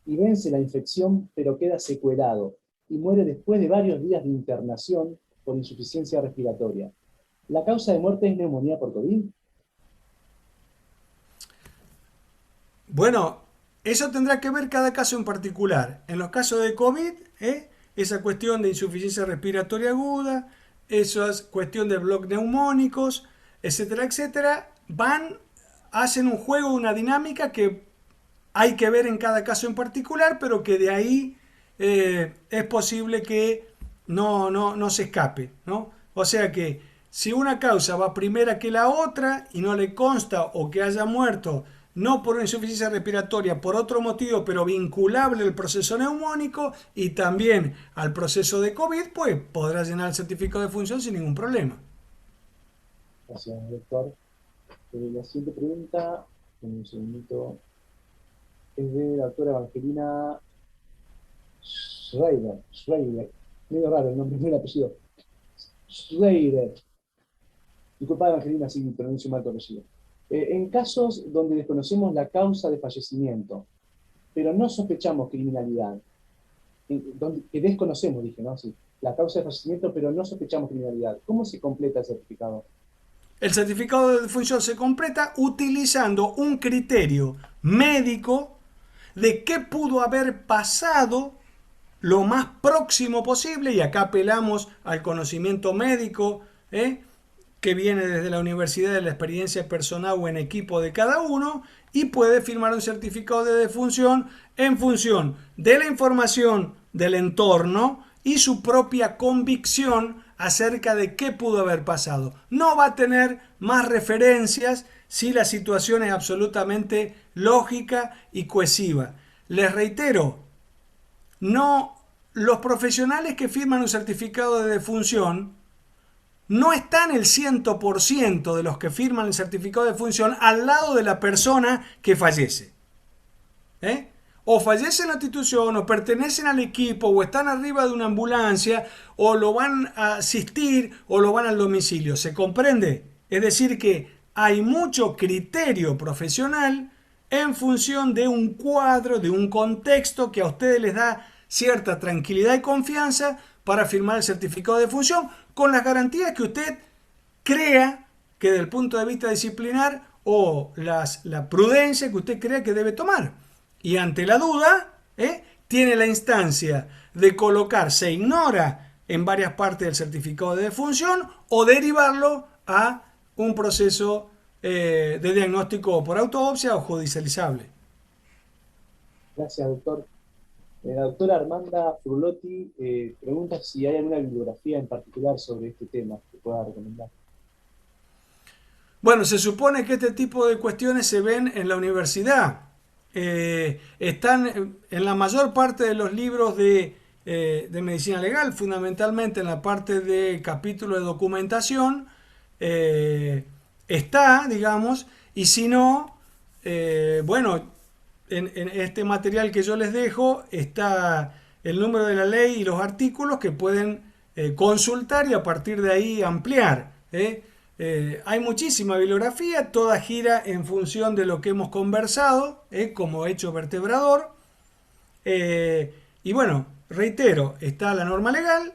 y vence la infección pero queda secuelado y muere después de varios días de internación por insuficiencia respiratoria. ¿La causa de muerte es neumonía por COVID? Bueno, eso tendrá que ver cada caso en particular. En los casos de COVID, esa cuestión de insuficiencia respiratoria aguda, esa cuestión de bloques neumónicos, etcétera, etcétera, hacen un juego, una dinámica que hay que ver en cada caso en particular, pero que de ahí es posible que no se escape, ¿no? O sea que si una causa va primera que la otra y no le consta o que haya muerto no por una insuficiencia respiratoria, por otro motivo, pero vinculable al proceso neumónico y también al proceso de COVID, pues podrá llenar el certificado de función sin ningún problema. Gracias, doctor. La siguiente pregunta, un segundito, es de la doctora Evangelina Schreiber, medio raro el nombre, no el apellido. Schreiber. Disculpa, Evangelina, si pronuncio mal tu apellido. En casos donde desconocemos la causa de fallecimiento, pero no sospechamos criminalidad, que desconocemos, dije, ¿no? Sí, la causa de fallecimiento, pero no sospechamos criminalidad, ¿cómo se completa el certificado? El certificado de defunción se completa utilizando un criterio médico de qué pudo haber pasado lo más próximo posible, y acá apelamos al conocimiento médico, que viene desde la universidad, de la experiencia personal o en equipo de cada uno, y puede firmar un certificado de defunción en función de la información del entorno y su propia convicción acerca de qué pudo haber pasado. No va a tener más referencias si la situación es absolutamente lógica y cohesiva. Les reitero, no los profesionales que firman un certificado de defunción no están el 100% de los que firman el certificado de defunción al lado de la persona que fallece. O fallece en la institución, o pertenecen al equipo, o están arriba de una ambulancia, o lo van a asistir, o lo van al domicilio. ¿Se comprende? Es decir que hay mucho criterio profesional en función de un cuadro, de un contexto que a ustedes les da cierta tranquilidad y confianza para firmar el certificado de defunción, con las garantías que usted crea que desde el punto de vista disciplinar o la prudencia que usted crea que debe tomar. Y ante la duda, tiene la instancia de colocar, se ignora en varias partes del certificado de defunción o derivarlo a un proceso de diagnóstico por autopsia o judicializable. Gracias, doctor. La doctora Armanda Frulotti pregunta si hay alguna bibliografía en particular sobre este tema que pueda recomendar. Bueno, se supone que este tipo de cuestiones se ven en la universidad. Están en la mayor parte de los libros de medicina legal, fundamentalmente en la parte de capítulo de documentación, está, digamos, y si no, bueno, en este material que yo les dejo está el número de la ley y los artículos que pueden consultar y a partir de ahí ampliar. Hay muchísima bibliografía, toda gira en función de lo que hemos conversado, como hecho vertebrador. Y bueno, reitero, está la norma legal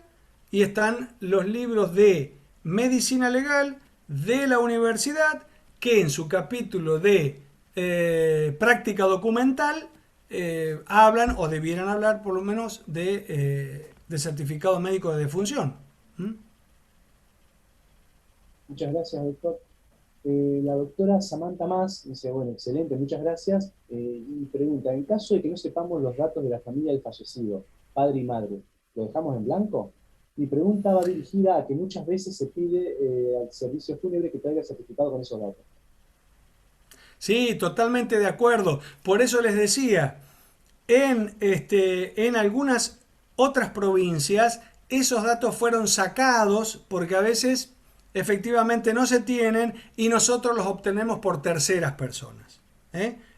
y están los libros de medicina legal de la universidad que en su capítulo de práctica documental hablan o debieran hablar por lo menos de certificado médico de defunción. Muchas gracias, doctor. La doctora Samantha Mas dice, bueno, excelente, muchas gracias. Y pregunta, en caso de que no sepamos los datos de la familia del fallecido, padre y madre, ¿lo dejamos en blanco? Mi pregunta va dirigida a que muchas veces se pide al servicio fúnebre que traiga el certificado con esos datos. Sí, totalmente de acuerdo. Por eso les decía, en algunas otras provincias esos datos fueron sacados porque a veces efectivamente no se tienen y nosotros los obtenemos por terceras personas.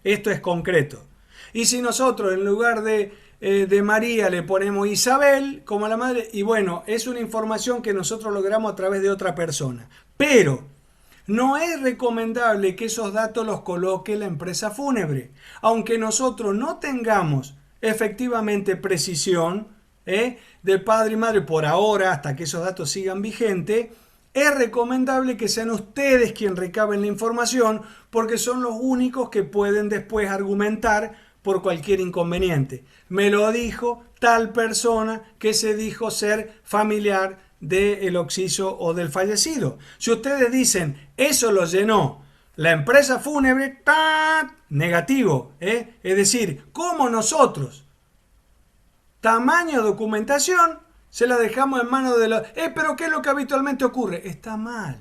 Esto es concreto. Y si nosotros en lugar de María le ponemos Isabel como la madre, y bueno, es una información que nosotros logramos a través de otra persona. Pero no es recomendable que esos datos los coloque la empresa fúnebre. Aunque nosotros no tengamos efectivamente precisión de padre y madre por ahora, hasta que esos datos sigan vigentes, es recomendable que sean ustedes quienes recaben la información porque son los únicos que pueden después argumentar por cualquier inconveniente. Me lo dijo tal persona que se dijo ser familiar del occiso o del fallecido. Si ustedes dicen, eso lo llenó la empresa fúnebre, ¡tá! Negativo. Es decir, como nosotros, tamaño de documentación, se la dejamos en manos de los... pero ¿qué es lo que habitualmente ocurre? Está mal.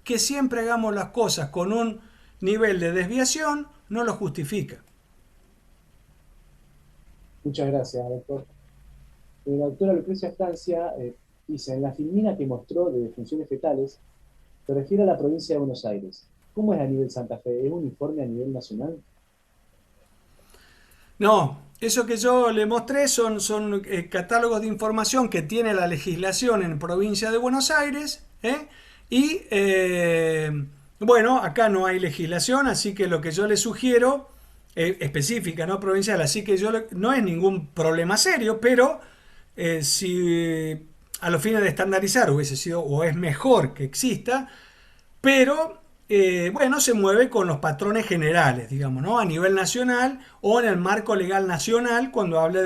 Que siempre hagamos las cosas con un nivel de desviación no lo justifica. Muchas gracias, doctor. La doctora Lucrecia Francia dice, en la filmina que mostró de defunciones fetales, se refiere a la provincia de Buenos Aires. ¿Cómo es a nivel Santa Fe? ¿Es uniforme a nivel nacional? No, eso que yo le mostré son catálogos de información que tiene la legislación en provincia de Buenos Aires, y bueno, acá no hay legislación, así que lo que yo le sugiero, específica, no provincial, así que no es ningún problema serio, pero si a los fines de estandarizar hubiese sido o es mejor que exista, pero bueno, se mueve con los patrones generales, digamos, ¿no? A nivel nacional o en el marco legal nacional cuando hable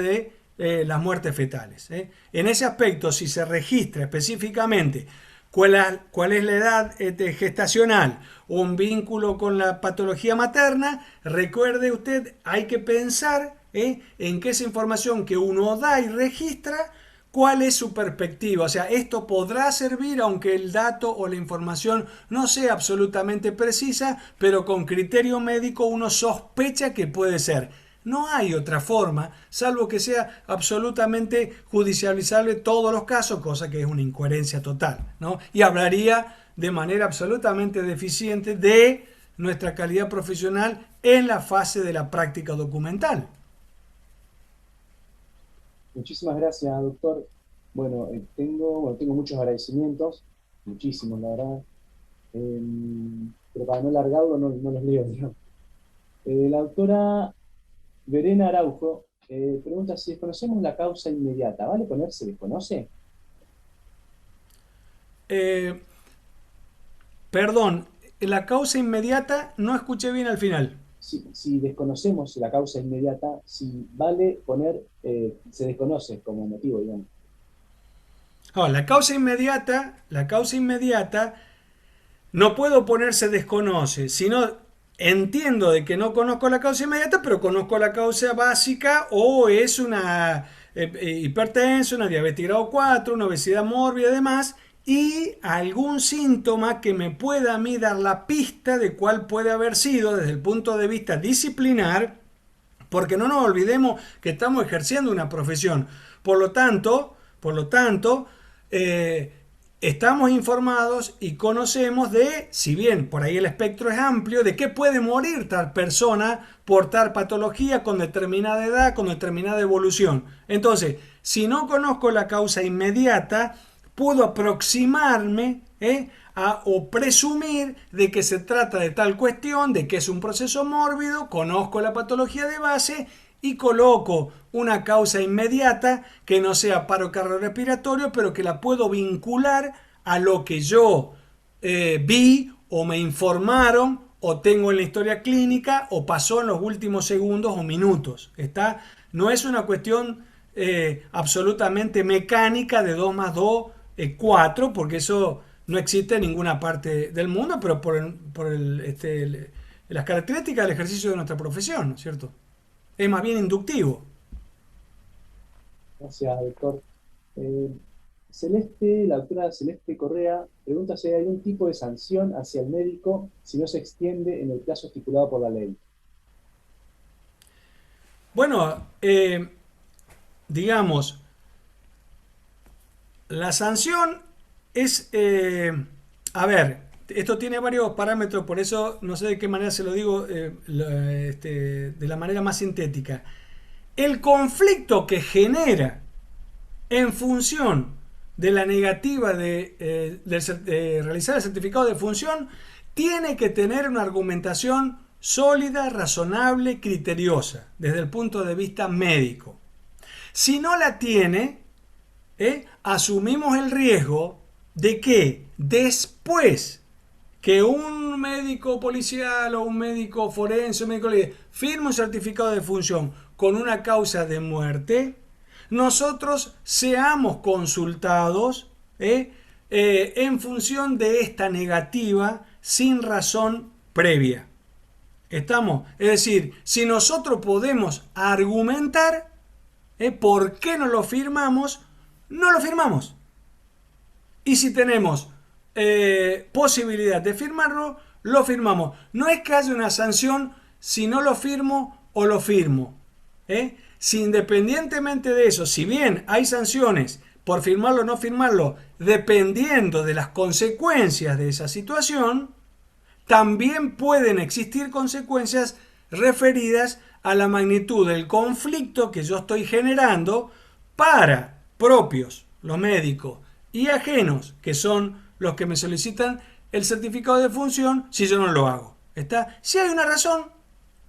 de las muertes fetales. En ese aspecto, si se registra específicamente cuál es la edad gestacional o un vínculo con la patología materna, recuerde usted, hay que pensar en que esa información que uno da y registra, ¿cuál es su perspectiva? O sea, esto podrá servir aunque el dato o la información no sea absolutamente precisa, pero con criterio médico uno sospecha que puede ser No hay otra forma, salvo que sea absolutamente judicializable todos los casos, cosa que es una incoherencia total, ¿no? Y hablaría de manera absolutamente deficiente de nuestra calidad profesional en la fase de la práctica documental. Muchísimas gracias, doctor. Bueno, tengo muchos agradecimientos, muchísimos, la verdad. Eh, pero para no alargarlo, no los leo, ¿no? La doctora Verena Araujo pregunta si desconocemos la causa inmediata. ¿Vale poner se desconoce? Eh, Perdón, la causa inmediata no escuché bien al final. Si desconocemos la causa inmediata, si vale poner se desconoce como motivo, digamos. Ahora, la causa inmediata no puedo ponerse desconoce, sino entiendo de que no conozco la causa inmediata, pero conozco la causa básica o es una hipertensión, una diabetes grado 4, una obesidad mórbida y demás, y algún síntoma que me pueda a mí dar la pista de cuál puede haber sido desde el punto de vista disciplinar, porque no nos olvidemos que estamos ejerciendo una profesión. Por lo tanto, eh, estamos informados y conocemos de, si bien por ahí el espectro es amplio, de qué puede morir tal persona por tal patología con determinada edad, con determinada evolución. Entonces, si no conozco la causa inmediata, puedo aproximarme o presumir de que se trata de tal cuestión, de que es un proceso mórbido, conozco la patología de base y coloco una causa inmediata que no sea paro cardiorrespiratorio, pero que la puedo vincular a lo que yo vi o me informaron o tengo en la historia clínica o pasó en los últimos segundos o minutos. ¿Está? No es una cuestión absolutamente mecánica de 2 más 2 4, porque eso no existe en ninguna parte del mundo, pero por las características del ejercicio de nuestra profesión, ¿no es cierto? Es más bien inductivo. Gracias, doctor. Eh, la doctora Celeste Correa pregunta si hay algún tipo de sanción hacia el médico si no se extiende en el plazo estipulado por la ley. Bueno, digamos, la sanción es, a ver, esto tiene varios parámetros, por eso no sé de qué manera se lo digo de la manera más sintética. El conflicto que genera en función de la negativa de realizar el certificado de función tiene que tener una argumentación sólida, razonable, criteriosa, desde el punto de vista médico. Si no la tiene, asumimos el riesgo de que después que un médico policial o un médico forense, un médico firme un certificado de función con una causa de muerte, nosotros seamos consultados en función de esta negativa sin razón previa. ¿Estamos? Es decir, si nosotros podemos argumentar por qué no lo firmamos, no lo firmamos. Y si tenemos posibilidad de firmarlo, lo firmamos. No es que haya una sanción si no lo firmo o lo firmo. Si independientemente de eso, si bien hay sanciones por firmarlo o no firmarlo, dependiendo de las consecuencias de esa situación, también pueden existir consecuencias referidas a la magnitud del conflicto que yo estoy generando para propios, los médicos, y ajenos, que son los que me solicitan el certificado de función, si yo no lo hago. ¿Está? Si hay una razón,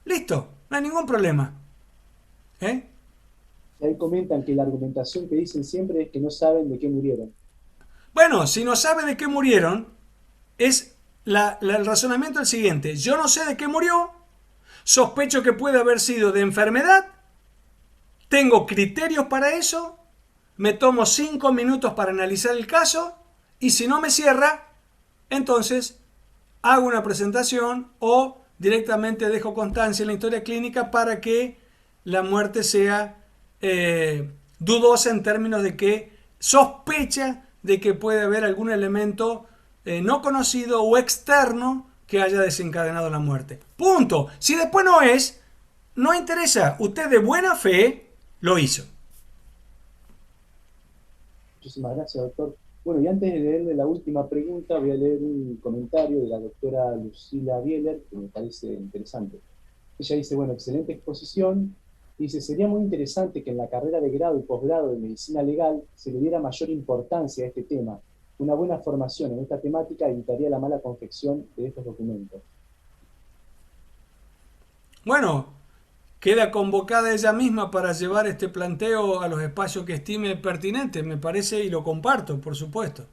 listo, no hay ningún problema. Ahí comentan que la argumentación que dicen siempre es que no saben de qué murieron. Bueno, si no sabe de qué murieron, es el razonamiento el siguiente. Yo no sé de qué murió, sospecho que puede haber sido de enfermedad, tengo criterios para eso, me tomo 5 minutos para analizar el caso y si no me cierra, entonces hago una presentación o directamente dejo constancia en la historia clínica para que la muerte sea dudosa en términos de que sospecha de que puede haber algún elemento no conocido o externo que haya desencadenado la muerte. Punto. Si después no es, no interesa, usted de buena fe lo hizo. Muchísimas gracias, doctor. Bueno, y antes de leerle la última pregunta, voy a leer un comentario de la doctora Lucila Bieler, que me parece interesante. Ella dice, bueno, excelente exposición. Dice, sería muy interesante que en la carrera de grado y posgrado de medicina legal se le diera mayor importancia a este tema. Una buena formación en esta temática evitaría la mala confección de estos documentos. Bueno, queda convocada ella misma para llevar este planteo a los espacios que estime pertinentes, me parece, y lo comparto, por supuesto.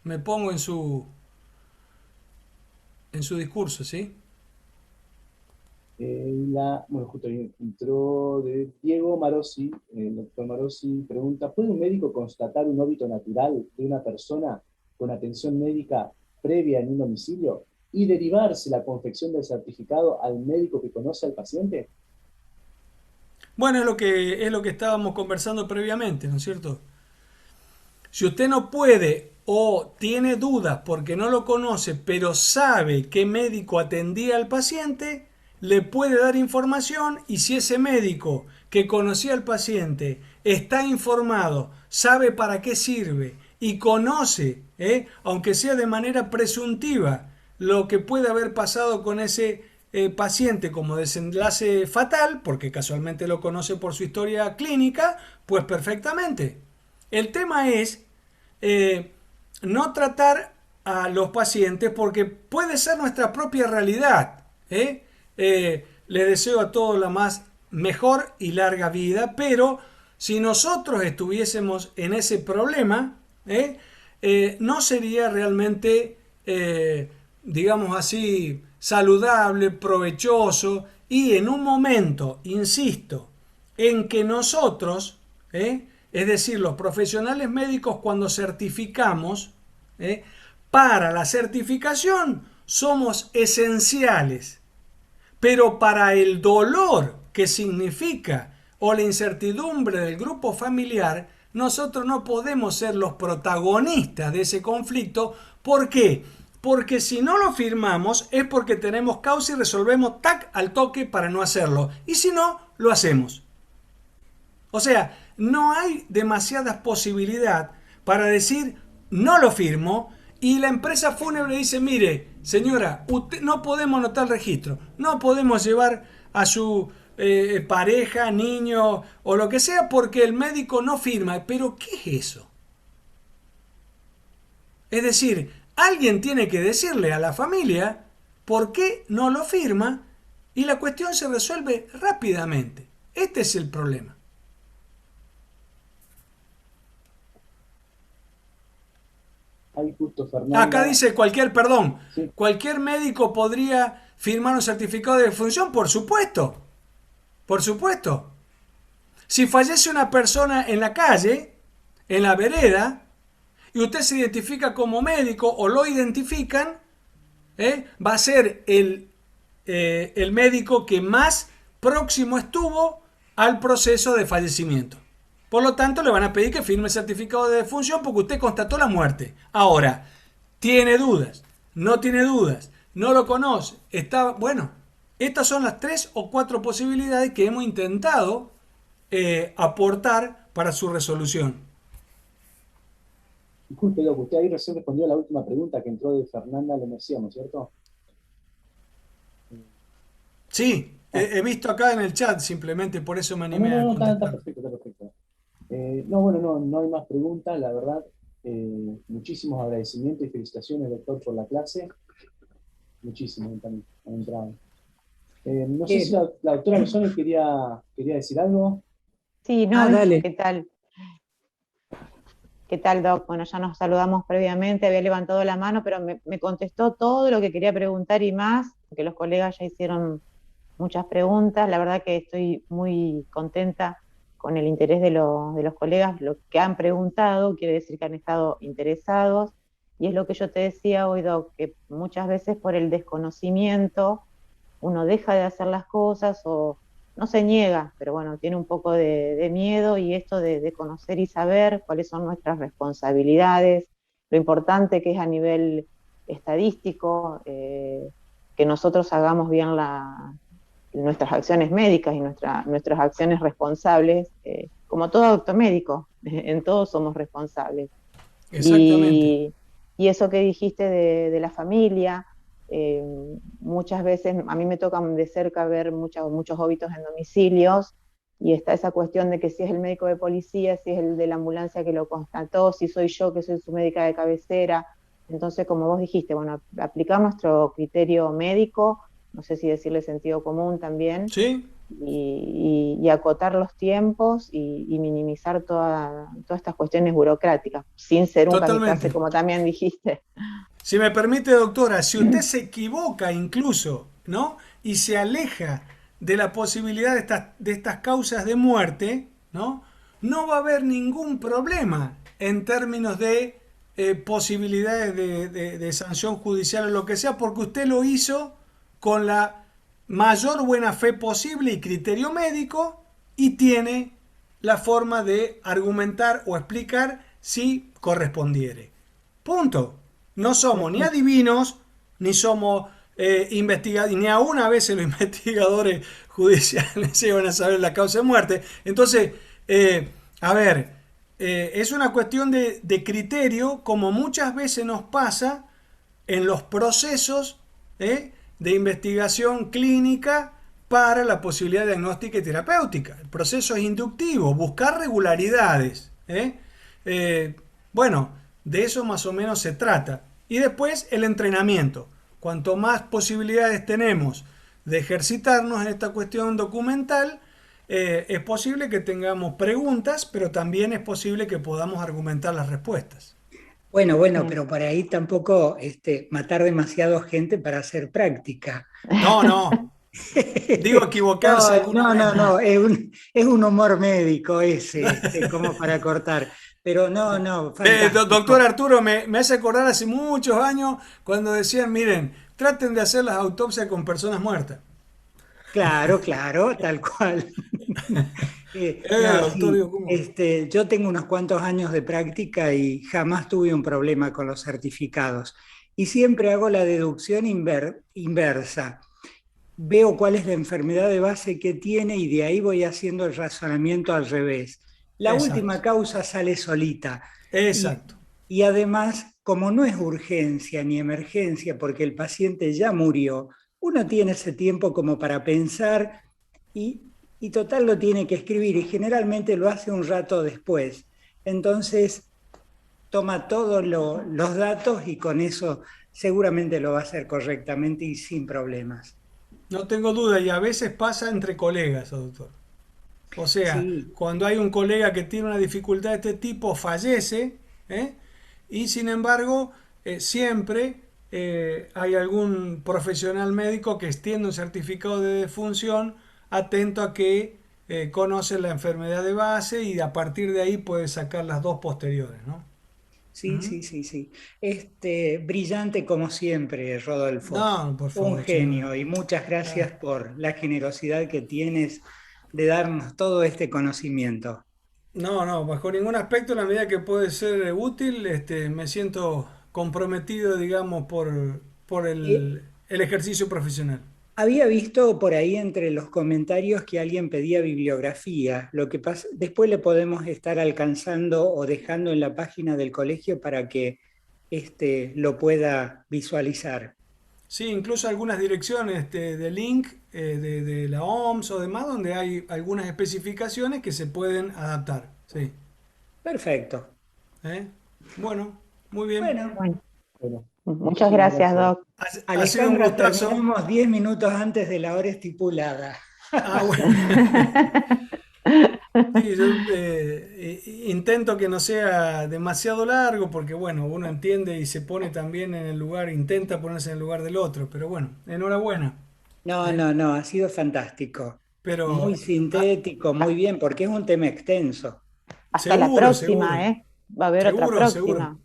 Me pongo en su discurso, ¿sí? Bueno, justo ahí entró de Diego Marosi, el doctor Marosi pregunta, ¿puede un médico constatar un óbito natural de una persona con atención médica previa en un domicilio y derivarse la confección del certificado al médico que conoce al paciente? Bueno, es lo que estábamos conversando previamente, ¿no es cierto? Si usted no puede o tiene dudas porque no lo conoce, pero sabe qué médico atendía al paciente, le puede dar información y si ese médico que conocía al paciente está informado, sabe para qué sirve y conoce, aunque sea de manera presuntiva, lo que puede haber pasado con ese paciente como desenlace fatal, porque casualmente lo conoce por su historia clínica, pues perfectamente. El tema es eh, no tratar a los pacientes porque puede ser nuestra propia realidad. Les deseo a todos la más mejor y larga vida, pero si nosotros estuviésemos en ese problema, no sería realmente, digamos así, saludable, provechoso y en un momento, insisto, en que nosotros, es decir, los profesionales médicos cuando certificamos, para la certificación somos esenciales, pero para el dolor que significa o la incertidumbre del grupo familiar, nosotros no podemos ser los protagonistas de ese conflicto. ¿Por qué? Porque si no lo firmamos es porque tenemos causa y resolvemos tac al toque para no hacerlo. Y si no, lo hacemos. O sea, no hay demasiadas posibilidades para decir no lo firmo y la empresa fúnebre dice, mire, señora, usted, no podemos anotar el registro, no podemos llevar a su pareja, niño o lo que sea porque el médico no firma. Pero ¿qué es eso? Es decir, alguien tiene que decirle a la familia por qué no lo firma y la cuestión se resuelve rápidamente. Este es el problema. Ahí justo Fernanda. Acá dice Sí. cualquier médico podría firmar un certificado de defunción, por supuesto, por supuesto. Si fallece una persona en la calle, en la vereda, y usted se identifica como médico o lo identifican, va a ser el médico que más próximo estuvo al proceso de fallecimiento. Por lo tanto, le van a pedir que firme el certificado de defunción porque usted constató la muerte. Ahora, tiene dudas, no tiene dudas, no lo conoce, está, bueno, estas son las 3 o 4 posibilidades que hemos intentado aportar para su resolución. Disculpe, Doc, usted ahí recién respondió a la última pregunta que entró de Fernanda Lemesía, ¿no es cierto? Sí, he visto acá en el chat, simplemente por eso me Ah, no, animé no, a no, está contestar. perfecto, está perfecto. No, bueno, no hay más preguntas, la verdad. Muchísimos agradecimientos y felicitaciones, doctor, por la clase. Muchísimos también han entrado. No sé si la doctora Lozano quería decir algo. Sí, no, Dale. ¿qué tal? ¿Qué tal, Doc? Bueno, ya nos saludamos previamente, había levantado la mano, pero me contestó todo lo que quería preguntar y más, porque los colegas ya hicieron muchas preguntas. La verdad que estoy muy contenta con el interés de los colegas. Lo que han preguntado quiere decir que han estado interesados, y es lo que yo te decía hoy, Doc, que muchas veces por el desconocimiento uno deja de hacer las cosas o no se niega, pero bueno, tiene un poco de miedo, y esto de conocer y saber cuáles son nuestras responsabilidades, lo importante que es a nivel estadístico, que nosotros hagamos bien nuestras acciones médicas y nuestras acciones responsables, como todo acto médico, en todo somos responsables. Exactamente. Y eso que dijiste de la familia, eh, muchas veces a mí me tocan de cerca ver muchos óbitos en domicilios, y está esa cuestión de que si es el médico de policía, si es el de la ambulancia que lo constató, si soy yo que soy su médica de cabecera. Entonces, como vos dijiste, bueno, aplicar nuestro criterio médico, no sé si decirle sentido común también, ¿Sí? y acotar los tiempos y minimizar todas estas cuestiones burocráticas, sin ser un kamikaze, Totalmente. como también dijiste. Si me permite, doctora, si usted se equivoca incluso, ¿no? Y se aleja de la posibilidad de estas causas de muerte, ¿no? No va a haber ningún problema en términos de posibilidades de sanción judicial o lo que sea, porque usted lo hizo con la mayor buena fe posible y criterio médico, y tiene la forma de argumentar o explicar si correspondiere. Punto. No somos ni adivinos, ni somos investigadores, ni aún a veces los investigadores judiciales llegan a saber la causa de muerte. Entonces, a ver, es una cuestión de criterio, como muchas veces nos pasa en los procesos de investigación clínica para la posibilidad diagnóstica y terapéutica. El proceso es inductivo, buscar regularidades. Bueno, de eso más o menos se trata. Y después el entrenamiento. Cuanto más posibilidades tenemos de ejercitarnos en esta cuestión documental, es posible que tengamos preguntas, pero también es posible que podamos argumentar las respuestas. Bueno, pero por ahí tampoco matar demasiado gente para hacer práctica. No, no. Digo, equivocarse alguna vez, No, no. es un humor médico ese, como para cortar. Pero no, Doctor fantástico. Arturo, me hace acordar hace muchos años cuando decían, miren, traten de hacer las autopsias con personas muertas. Claro, tal cual. No, Doctor, sí, digo, ¿cómo? yo tengo unos cuantos años de práctica y jamás tuve un problema con los certificados. Y siempre hago la deducción inversa. Veo cuál es la enfermedad de base que tiene y de ahí voy haciendo el razonamiento al revés. La Exacto, última causa sale solita y, exacto. y además, como no es urgencia ni emergencia porque el paciente ya murió, uno tiene ese tiempo como para pensar y total lo tiene que escribir y generalmente lo hace un rato después. Entonces, toma todos los datos y con eso seguramente lo va a hacer correctamente y sin problemas. No tengo duda, y a veces pasa entre colegas, doctor. O sea, Sí, cuando hay un colega que tiene una dificultad de este tipo, fallece, ¿eh? Y sin embargo, siempre hay algún profesional médico que extiende un certificado de defunción atento a que conoce la enfermedad de base y a partir de ahí puede sacar las dos posteriores, ¿no? ¿Mm? sí. Brillante como siempre, Rodolfo. No, por Un favor, señor. genio y muchas gracias por la generosidad que tienes de darnos todo este conocimiento. No, no, bajo ningún aspecto, en la medida que puede ser útil, me siento comprometido, digamos, por Eh, el ejercicio profesional. Había visto por ahí entre los comentarios que alguien pedía bibliografía. Lo que pasa, después le podemos estar alcanzando o dejando en la página del colegio para que lo pueda visualizar. Sí, incluso algunas direcciones de link de la OMS o demás, donde hay algunas especificaciones que se pueden adaptar. Sí. Perfecto. ¿Eh? Bueno, muy bien. Bueno, Bueno, Bueno, muchas muchísimas gracias, gracias. Doc. Ha sido un Alejandra, gustazo. terminamos 10 minutos antes de la hora estipulada. Ah, bueno. Sí, yo intento que no sea demasiado largo porque, bueno, uno entiende y se pone también en el lugar, intenta ponerse en el lugar del otro, pero bueno, enhorabuena. ¿Eh? No, ha sido fantástico. Muy Pero sintético, muy bien, porque es un tema extenso. Hasta la seguro, próxima, seguro, ¿eh? Va a haber otra seguro, seguro. próxima.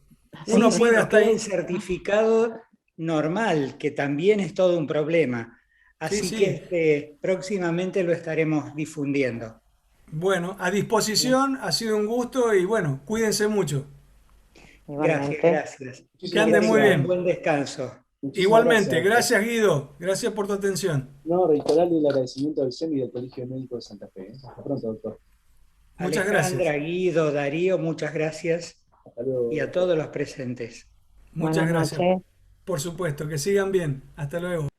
Uno Sí, puede lo hasta que es ahí. el certificado normal, que también es todo un problema. Sí, Así que sí. próximamente lo estaremos difundiendo. Bueno, a disposición, ha sido un gusto y bueno, cuídense mucho. Gracias, Igualmente. gracias. Que Y Muchísimas que anden muy tenga gracias. un bien. buen descanso. Muchísimas Igualmente, doctor. gracias Guido, gracias por tu atención. No, reiterarle el agradecimiento al CEM y del Colegio Médico de Santa Fe. Hasta pronto, doctor. Muchas Alejandra, gracias. Guido, Darío, muchas gracias. Hasta luego, Y a doctor. todos los presentes. Muchas Buenas gracias. noches. Por supuesto, que sigan bien. Hasta luego.